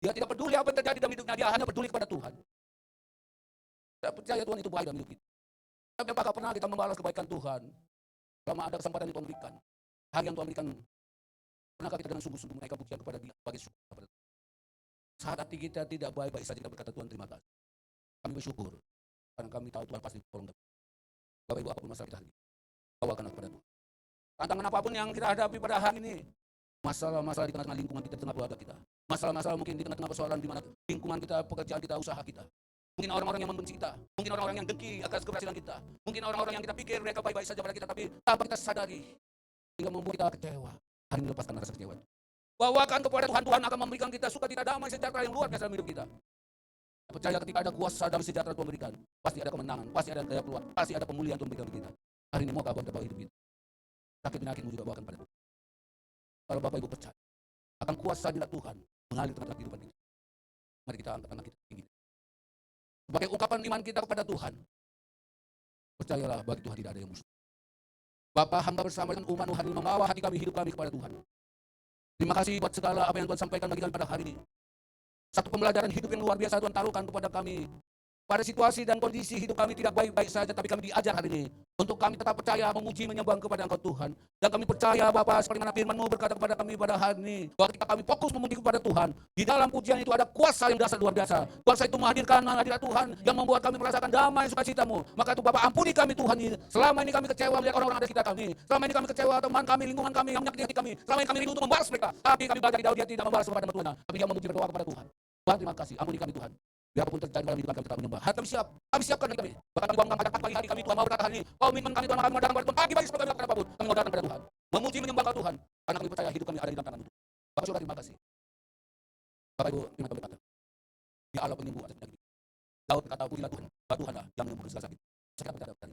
Dia tidak peduli apa yang terjadi dalam hidupnya, dia hanya peduli kepada Tuhan. Saya percaya Tuhan itu baik dalam hidup kita. Tapi apakah pernah kita membalas kebaikan Tuhan? Selama ada kesempatan yang Tuhan berikan. Hari yang Tuhan berikan. Pernahkah kita dengan sungguh-sungguh menaikkan pujian kepada dia? Bagi syukur kepada Tuhan. Saat hati kita tidak baik-baik saja kita berkata Tuhan terima kasih. Kami bersyukur. Karena kami tahu Tuhan pasti tolong kami. Bapak Ibu, apapun masalah kita hari ini. Bawakan kepada Tuhan. Tantangan apapun yang kita hadapi pada hari ini. Masalah-masalah di tengah-tengah lingkungan kita, di tengah keluarga kita. Masalah-masalah mungkin di tengah-tengah persoalan di mana lingkungan kita, pekerjaan kita, usaha kita. Mungkin orang-orang yang membenci kita. Mungkin orang-orang yang dengki atas keberhasilan kita. Mungkin orang-orang yang kita pikir mereka baik-baik saja pada kita. Tapi tanpa kita sadari. Hingga membuat kita kecewa. Hari ini lepaskan rasa kecewa. Bawakan kepada Tuhan. Tuhan akan memberikan kita sukacita, damai, sejahtera yang luar biasa dalam hidup kita. Saya percaya ketika ada kuasa damai sejahtera Tuhan berikan. Pasti ada kemenangan. Pasti ada daya keluar. Pasti ada pemulihan Tuhan berikan kita. Hari ini mau kabar terbaik hidup kita. Sakit penyakitmu juga bawakan pada Tuhan. Kalau Bapak Ibu percaya akan kuasa di Tuhan mengalir tengah-tengah kehidupan kita. Mari kita angkat tangan kita tinggi. Sebagai ungkapan iman kita kepada Tuhan. Percayalah bagi Tuhan tidak ada yang mustahil. Bapa, hamba bersama dengan umat Tuhan ini membawa hati kami, hidup kami kepada Tuhan. Terima kasih buat segala apa yang Tuhan sampaikan bagi kami pada hari ini. Satu pembelajaran hidup yang luar biasa Tuhan taruhkan kepada kami. Pada situasi dan kondisi hidup kami tidak baik-baik saja, tapi kami diajar hari ini untuk kami tetap percaya, memuji, menyembah kepada Engkau Tuhan. Dan kami percaya Bapa, seperti mana firman-Mu berkata kepada kami pada hari ini, bahwa ketika kami fokus memuji kepada Tuhan, di dalam pujian itu ada kuasa yang dahsyat luar biasa. Kuasa itu menghadirkan hadirat Tuhan yang membuat kami merasakan damai sukacita-Mu. Maka itu Bapa, ampuni kami Tuhan ini. Selama ini kami kecewa melihat orang-orang ada di sekitar kami. Selama ini kami kecewa teman kami, lingkungan kami yang menyakiti hati kami. Selama ini kami rindu untuk membalas mereka. Tapi kami belajar di Daud, dia tidak membalas kepada Tuhan, tapi dia memuji berdoa kepada Tuhan. Tuhan, terima kasih, ampuni kami Tuhan. Biarpun terjadi dalam hidup kami tetap menyembah. Hati kami siap, kami siapkan dari kami. Bahkan kami bangunkan pada pagi hari kami, Tuhan mau berkata hari ini, kau mimpin kami Tuhan, kami datang kepada Tuhan, pagi seperti kami lakukan apapun, kami mau datang kepada Tuhan. Memuji menyembah Kau Tuhan, karena kami percaya hidup kami ada di dalam tangan-Mu. Bapak Saudara, terima kasih. Bapak Ibu, terima kasih berkata, ya Allah penyembuh atas penyakit. Daud berkata, pujilah Tuhan, bahwa Tuhanlah yang menyembuhkan segala sakit. Setiap kita dapat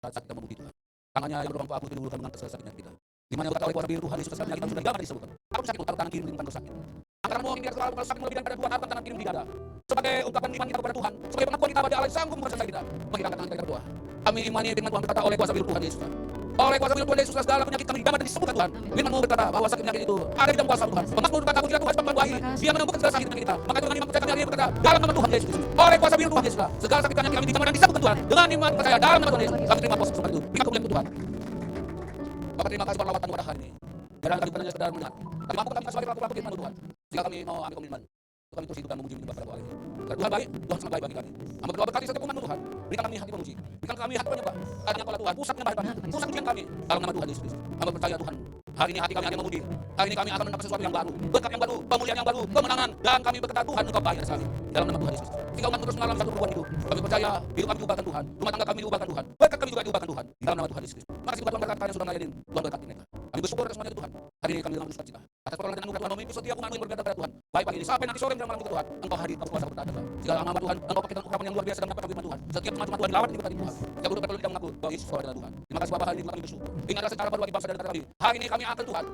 saat kita memuji Tuhan. Tangannya yang berdoa aku dulu mengangkat segala sakit penyakit kita. Di mana berkata oleh kuasa Tuhan Yesus segala penyakit kita sudah jangan disebutkan. Aku sakit, taruh tangan kiri di tangan sakit. Angkatmu ini kalau sakit lebih daripada Tuhan, angkat tangan kiri di dada. Sebagai ungkapan iman kita kepada Tuhan, sebagai pengakuan kita pada Allah yang sanggup mempercayai kita, mari kita angkat tangan kita berdoa. Kami imani dengan Tuhan berkata oleh kuasa Tuhan Yesus. Oleh kuasa Tuhan Yesus segala penyakit kami damai dan disembuhkan Tuhan. Firman-Mu berkata bahwa sakit penyakit itu ada di dalam kuasa Tuhan. Mazmur berkata, pujilah Tuhan sebab membawahi, Dia menyembuhkan segala sakit penyakit kita. Maka dengan iman percaya kami hari ini berkata dalam nama Tuhan Yesus. Oleh kuasa Tuhan Yesus, segala sakit penyakit kami dijamah dan disembuhkan Tuhan. Dengan iman percaya dalam nama Tuhan Yesus, kami terima kuasa seperti itu. Berikan kemuliaan Tuhan. Bapak, terima kasih perlawatan pada hari ini. Biarlah kami benar sekedar mendengar. Kami mampu kami sebagai pelaku firman Tuhan. Jika kami mau ambil komitmen, kami terus hidupkan memuji menyembah pada hari ini. Karena Tuhan baik, Tuhan sangat baik bagi kami. Hamba berdoa berkati setiap umat Tuhan. Berikan kami hati memuji, berikan kami hati penyembah. Karena Engkau Tuhan, pusat penyembahan kami, pusat pujian kami. Dalam nama Tuhan Yesus. Hamba percaya Tuhan, hari ini hati kami akan memuji. Hari ini kami akan mendapat sesuatu yang baru, berkat yang baru, pemulihan yang baru, kemenangan. Dan kami berkata Tuhan, Engkau baik sekali. Dalam nama Tuhan Yesus. Jika umat terus mengalami satu perubahan hidup, kami percaya hidup kami diubahkan Tuhan, rumah tangga kami diubahkan Tuhan, berkat kami juga diubahkan Tuhan. Di dalam nama Tuhan Yesus. Makasih Tuhan berkat kalian sudah melayani. Tuhan berkati mereka. Kami bersyukur atas semuanya Tuhan. Hari ini kami dalam sukacita. Atas pertolongan dan anugerah Tuhan, memimpin setiap umat yang berkata kepada Tuhan. Baik pagi ini sampai nanti sore dan malam juga Tuhan. Engkau hadir, Engkau kuasa berkata. Segala hamba Tuhan, Engkau pakai ungkapan yang luar biasa dan menyampaikan firman Tuhan. Setiap teman-teman Tuhan dilawat di berkati Tuhan. Setiap guru perlu tidak mengaku bahwa Yesus adalah Tuhan. Terima kasih Bapak, hari ini kami bersyukur. Ingatlah secara baru bagi bangsa dan negara kami. Hari ini kami akan Tuhan.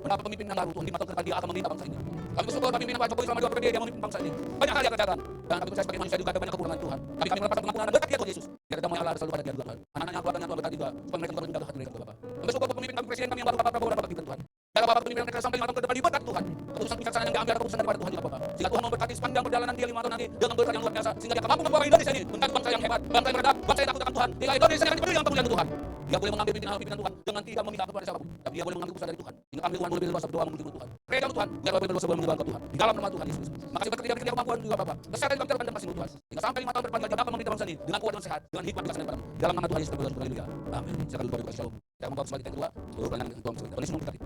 Mendapat pemimpin yang baru Tuhan, 5 tahun ke depan dia akan memimpin bangsa ini. Kami bersyukur pemimpin Pak Jokowi selama 2 periode dia memimpin bangsa ini. Banyak hal yang kerjakan. Dan kami percaya sebagai manusia juga ada banyak kekurangan Tuhan. Tapi kami melepaskan pengampunan dan berkat dia Tuhan Yesus. Biar damai Allah selalu pada dia Tuhan. Anak-anaknya keluarganya Tuhan berkati juga. Supaya mereka juga hati mereka Bapak. Kami bersyukur pemimpin kami presiden kami yang baru Bapak Prabowo dan Bapak Gibran Tuhan. Biarlah Bapak pemimpin mereka sampai 5 tahun ke depan diberkati Tuhan. Keputusan kebijaksanaan yang diambil adalah keputusan daripada Tuhan juga Bapak. Sehingga Tuhan memberkati sepanjang perjalanan dia 5 tahun nanti dengan berkat yang luar biasa. Sehingga dia akan mampu membawa Indonesia ini menjadi bangsa yang hebat, bangsa yang beradab, bangsa yang takut akan Tuhan. Sehingga Indonesia akan dipenuhi dengan pemulihan Tuhan. Dia boleh mengambil pimpinan Tuhan dengan tidak meminta kepada siapapun. Tapi dia boleh mengambil keputusan dari Tuhan. Hingga kami Tuhan boleh berdoa berdoa memuji Tuhan. Gereja Tuhan, biar boleh berdoa sebelum menyembah Tuhan. Di dalam nama Tuhan Yesus. Makasih berkat dia kemampuan juga Bapak. Kesehatan kami terpandang kasih Tuhan. Hingga sampai 5 tahun ke depan dia dapat memimpin bangsa ini dengan kuat dan sehat, dengan hikmat dan kesabaran. Dalam nama Tuhan Yesus kami berdoa. Haleluya. Amin. Silakan duduk pada shalom. Kita membawa sebagai kedua. Tuhan yang Tuhan berkati. Tuhan Yesus memberkati.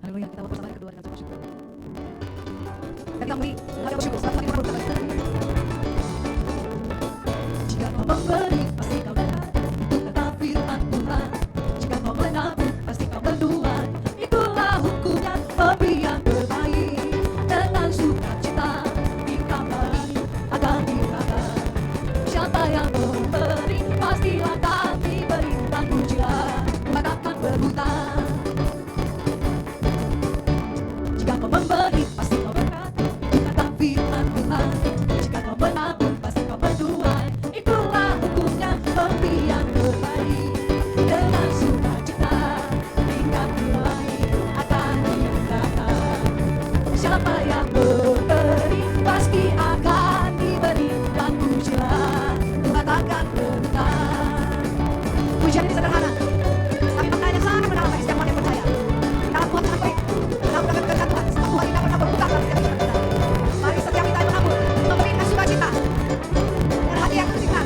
Haleluya, kita bersama kedua dengan sama syukur. Dan kami hanya bersyukur selamat kami berdoa. Jika kau memberi pasti kau dapat, itu kata firman Tuhan. Jika kau menabur pasti kau menuai, itulah hukumnya pemberi yang terbaik. Dengan sukacita kita beri akan dikatakan. Siapa yang memberi pasti akan diberi, dan pujilah katakan berhutang. Jika kau memberi pasti kau berkat, kata firman Tuhan. Jika kau menabur pasti kau menuai, itulah hukumnya pemberi yang terbaik. Dengan sukacita hingga mulai akan dikatakan. Siapa yang memberi pasti akan diberi, dan pujilah katakan berhutang. Pujian ini sederhana, tapi maknanya sangat mendalam bagi setiap orang yang percaya. Dalam Tuhan sangat baik. Kita akan bekerja Tuhan. Sebab Tuhan tidak pernah berhutang dalam setiap hidup kita. Mari setiap kita yang menabur, memberi dengan sukacita dan hati yang tersikat.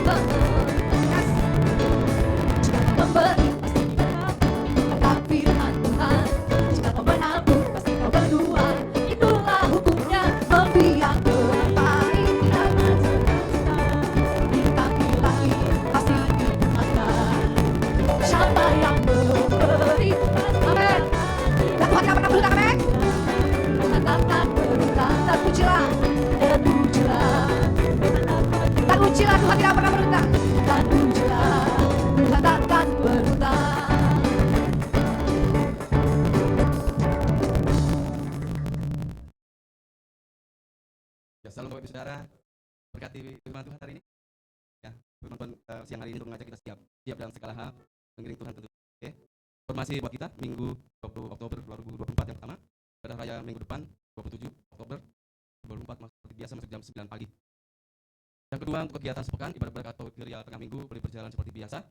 Yes. Jika kau memberi pasti berkat, kata firman Tuhan. Jika kau menabur pasti kau menuai, itulah hukumnya pemberi yang terbaik. Dengan sukacita ditagih lagi pasti dimakan. Siapa yang memberi, amin. Dan Tuhan tidak pernah berhutang, amin. Katakan berhutang dan pujilah, dan pujilah, dan pujilah Tuhan tidak pernah berhutang, dan pujilah, katakan berhutang. Ya, salam Bapak Ibu Saudara. berkati firman Tuhan hari ini. Ya, firman Tuhan siang hari ini untuk mengajak kita siap dalam segala hal, mengiring Tuhan tentu. Oke. Informasi buat kita Minggu 20 Oktober 2024 yang pertama, ibadah raya minggu depan 27 Oktober 2024 seperti biasa masuk jam 9 pagi. Yang kedua, untuk kegiatan sepekan ibadah atau gereja tengah minggu boleh berjalan seperti biasa.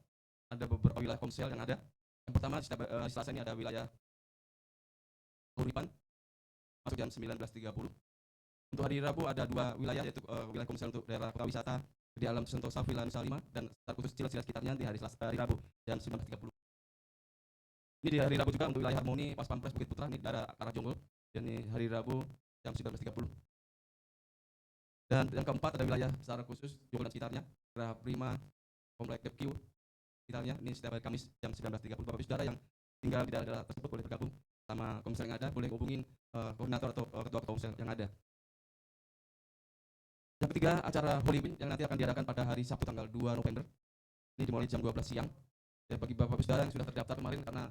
Ada beberapa wilayah komsel yang ada. Yang pertama di Selasa ini ada wilayah Uripan masuk jam 19.30. Untuk hari Rabu ada 2 wilayah, yaitu wilayah komsel untuk daerah kota wisata di Alam Sentosa Villa Nusa 5 dan secara khusus Cilas sekitarnya di hari Rabu jam 19.30. Ini di hari Rabu juga untuk wilayah Harmoni Pas Pampres Bukit Putra, ini daerah arah Jonggol, dan ini hari Rabu jam 19.30. Dan yang keempat ada wilayah secara khusus Jonggol dan sekitarnya, daerah Prima Komplek Kepkiu sekitarnya, ini setiap hari Kamis jam 19.30. Bapak Saudara yang tinggal di daerah tersebut boleh bergabung sama komsel yang ada, boleh hubungin koordinator atau ketua komsel yang ada. Yang ketiga, acara Holy Week yang nanti akan diadakan pada hari Sabtu tanggal 2 November. Ini dimulai jam 12 siang. Ya, bagi Bapak Saudara yang sudah terdaftar kemarin, karena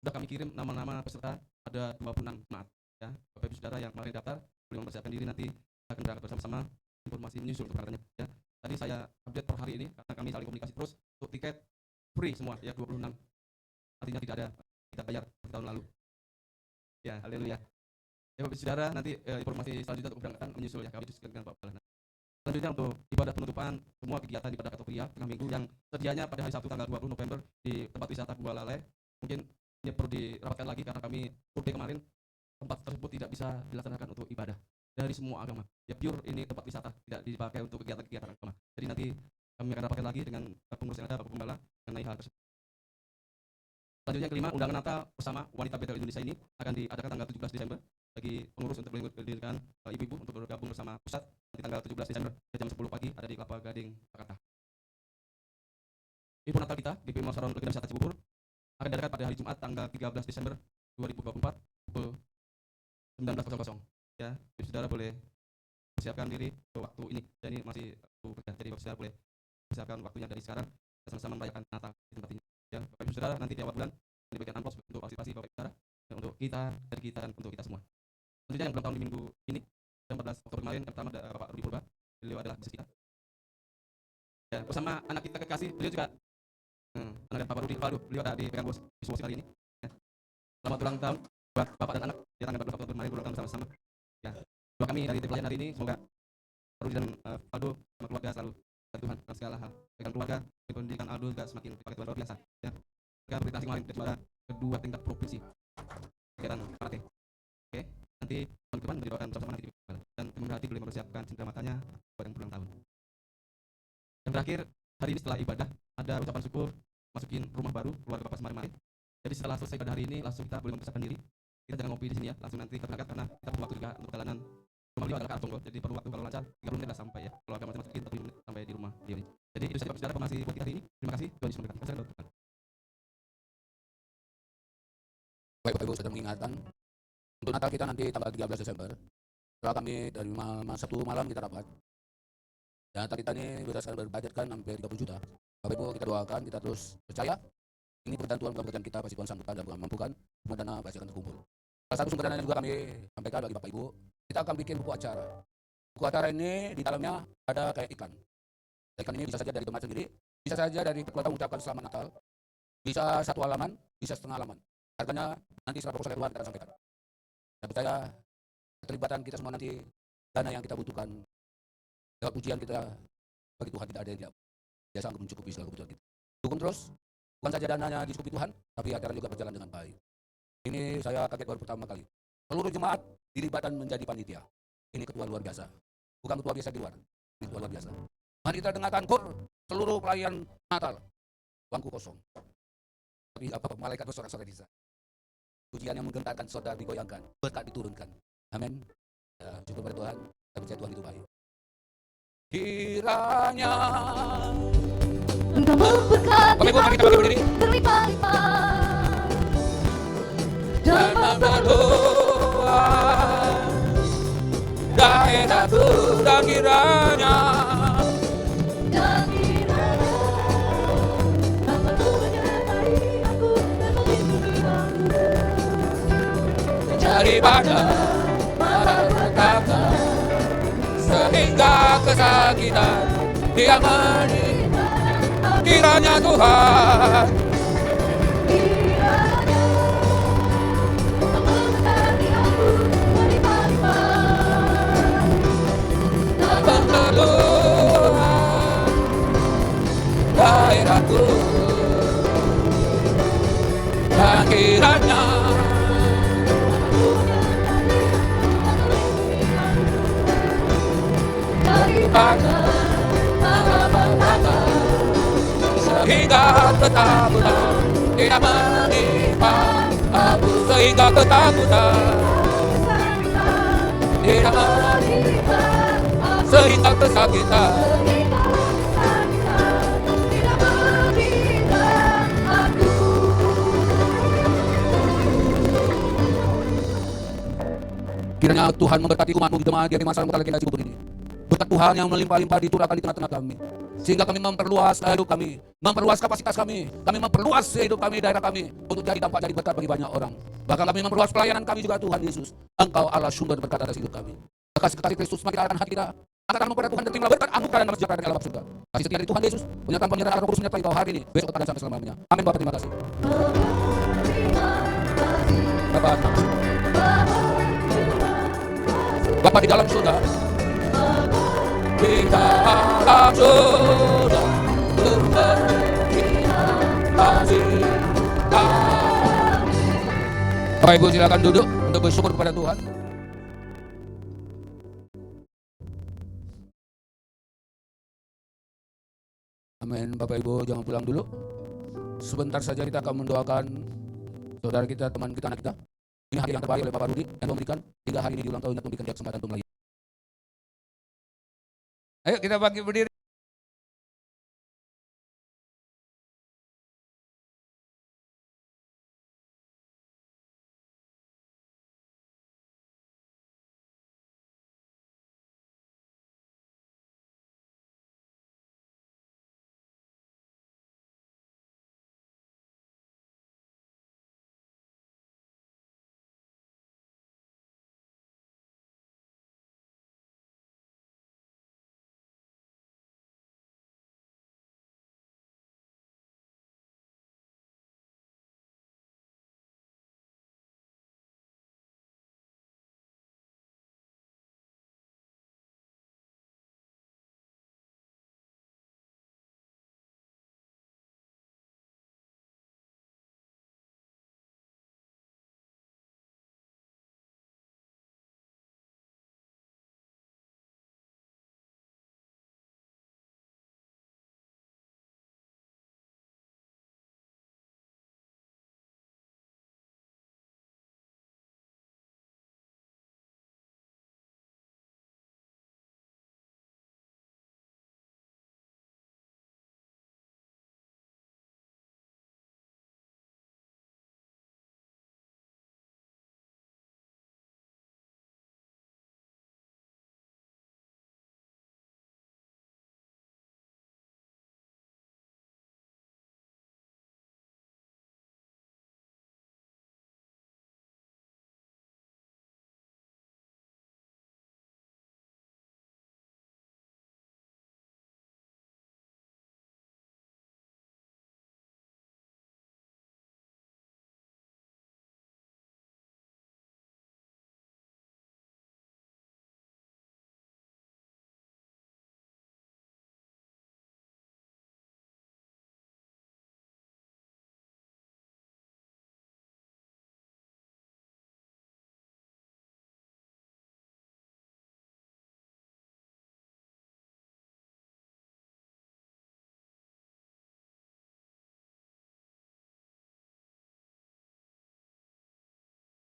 sudah kami kirim nama-nama peserta, ada 26 jemaat. Ya, Bapak Saudara yang kemarin daftar boleh mempersiapkan diri, nanti akan berangkat bersama-sama, informasi menyusul untuk berangkatnya. Ya. Tadi saya update per hari ini karena kami saling komunikasi terus. Untuk tiket free semua ya 26. Artinya tidak ada kita bayar seperti tahun lalu. Ya, haleluya. Ya Bapak Saudara, nanti informasi selanjutnya untuk keberangkatan menyusul ya, kami diskusikan dengan Bapak Balana. Selanjutnya untuk ibadah penutupan semua kegiatan ibadah atau pria tengah minggu yang sedianya pada hari Sabtu tanggal 20 November di tempat wisata Gua Lalai. Mungkin ini perlu dirapatkan lagi karena kami survei kemarin, tempat tersebut tidak bisa dilaksanakan untuk ibadah dari semua agama. Ya pure ini tempat wisata, tidak dipakai untuk kegiatan-kegiatan agama. Jadi nanti kami akan rapatkan lagi dengan pengurus yang ada, Bapak Pembala, mengenai hal tersebut. Selanjutnya kelima, undangan Natal bersama Wanita Betel Indonesia ini akan diadakan tanggal 17 Desember bagi pengurus untuk berdirikan ibu-ibu untuk bergabung bersama pusat di tanggal 17 Desember jam 10 pagi ada di Kelapa Gading, Jakarta. Ibu Natal kita di Bima Saron Legenda Wisata Cibubur akan diadakan pada hari Jumat tanggal 13 Desember 2024 pukul 19.00. Ya, Saudara boleh persiapkan diri untuk waktu ini. Dan ini masih waktu kerja, jadi Saudara boleh persiapkan waktunya dari sekarang sama-sama merayakan Natal di tempat ini. Ya, Bapak Ibu Saudara, nanti di awal bulan diberikan amplop untuk partisipasi Bapak Ibu Saudara, dan untuk kita, dari kita, dan untuk kita semua. Selanjutnya yang belum tahun di minggu ini, 14 Oktober kemarin, yang pertama ada Bapak Rudi Purba, beliau adalah bisnis kita. Ya, bersama anak kita kekasih, beliau juga anak Bapak Rudi Paldu, beliau ada di pegang bos di Sulawesi kali ini. Ya. Selamat ulang tahun buat Bapak dan anak, di tanggal 14 Oktober kemarin ulang tahun bersama-sama. Ya, doa kami dari tim pelayan hari ini, semoga Rudi dan Paldu sama keluarga selalu Tuhan dalam segala hal. Dengan keluarga, pendidikan Aldo juga semakin dipakai Tuhan luar biasa. Ya. Mereka berprestasi kemarin juara kedua tingkat provinsi kegiatan karate. Oke, nanti tahun depan mendoakan bersama nanti dan berhati boleh mempersiapkan cindera matanya buat yang berulang tahun. Yang terakhir, hari ini setelah ibadah ada ucapan syukur masukin rumah baru keluarga Bapak Semari. Jadi setelah selesai ibadah hari ini langsung kita boleh mempersiapkan diri. Kita jangan ngopi di sini ya, langsung nanti kita berangkat karena kita perlu waktu juga untuk perjalanan. Rumah beliau adalah ke Artonggol, jadi perlu waktu kalau lancar 30 menit lah sampai ya. Kalau agak macam-macam kita 30 menit sampai di rumah beliau ini. Jadi itu saja Bapak Saudara informasi buat kita hari ini. Terima kasih, Tuhan Yesus memberkati. Baik Bapak Ibu, sudah mengingatkan untuk Natal kita nanti tanggal 13 Desember. Setelah kami dari Sabtu malam kita rapat. Dan Natal kita ini berdasarkan berbudgetkan hampir 30 juta. Bapak Ibu kita doakan, kita terus percaya. Ini perbantuan bukan pekerjaan kita, pasti Tuhan sanggup dan mampukan. Semua dana pasti akan terkumpul. Salah satu sumber dana juga kami sampaikan bagi Bapak Ibu. Kita akan bikin buku acara. Buku acara ini di dalamnya ada kayak iklan. Iklan ini bisa saja dari teman sendiri, bisa saja dari keluarga mengucapkan selamat Natal, bisa 1 halaman, bisa setengah halaman. Harganya nanti setelah proposal keluar kita akan sampaikan. Dan percaya keterlibatan kita semua nanti, dana yang kita butuhkan, lewat pujian kita bagi Tuhan tidak ada yang dia sanggup mencukupi segala kebutuhan kita. Dukung terus, bukan saja dananya dicukupi Tuhan, tapi acara juga berjalan dengan baik. Ini saya kaget baru pertama kali. Seluruh jemaat dilibatkan menjadi panitia. Ini ketua luar biasa. Bukan ketua biasa di luar, ini ketua luar biasa. Mari kita dengarkan kur seluruh pelayan Natal. Bangku kosong. Tapi apa malaikat bersorak-sorai di sana. Pujian yang menggentarkan saudara digoyangkan, berkat diturunkan. Amin. Ya, syukur pada Tuhan, kita percaya Tuhan itu baik. Kiranya Engkau memberkati Bapak Ibu, mari kita bagi berdiri berlimpah-limpah dan berdoa. Daerahku dan kiranya dan kiranya dapat menyertai aku dan melindungi aku daripada mara berkata sehingga kesal kesakitan, Dia melihat. Kiranya Tuhan Tuhan daerahku, dan kiranya sehingga ketakutan tidak menimpa aku, sehingga ketakutan tidak menimpa, sehingga kesakitan kiranya Tuhan memberkati umat-Mu di jemaat di masa Kota Legenda Cibubur ini. Berkat Tuhan yang melimpah-limpah diturunkan di tengah-tengah kami, sehingga kami memperluas hidup kami, memperluas kapasitas kami memperluas hidup kami, daerah kami, untuk jadi dampak, jadi berkat bagi banyak orang. Bahkan kami memperluas pelayanan kami juga. Tuhan Yesus, Engkau Allah sumber berkat atas hidup kami. Kasih kekasih Kristus, mari kita arahkan hati kita, angkatkan kepada Tuhan dan terimalah berkat anugerah dan damai sejahtera dari Allah Bapa surga. Kasih setia dari Tuhan Yesus, penyertaan penyertaan Roh Kudus menyertai kau hari ini, besok dan sampai selamanya. Amin. Bapak terima kasih. Bapa di dalam surga, di dalam surga, Bapak Ibu silakan duduk untuk bersyukur kepada Tuhan. Amin. Bapak Ibu jangan pulang dulu. Sebentar saja kita akan mendoakan saudara kita, teman kita, anak kita. Ini hari yang terbaik oleh Bapak Rudi yang memberikan hingga hari ini di ulang tahun, memberikan dia kesempatan untuk melayani. Ayo kita bagi berdiri.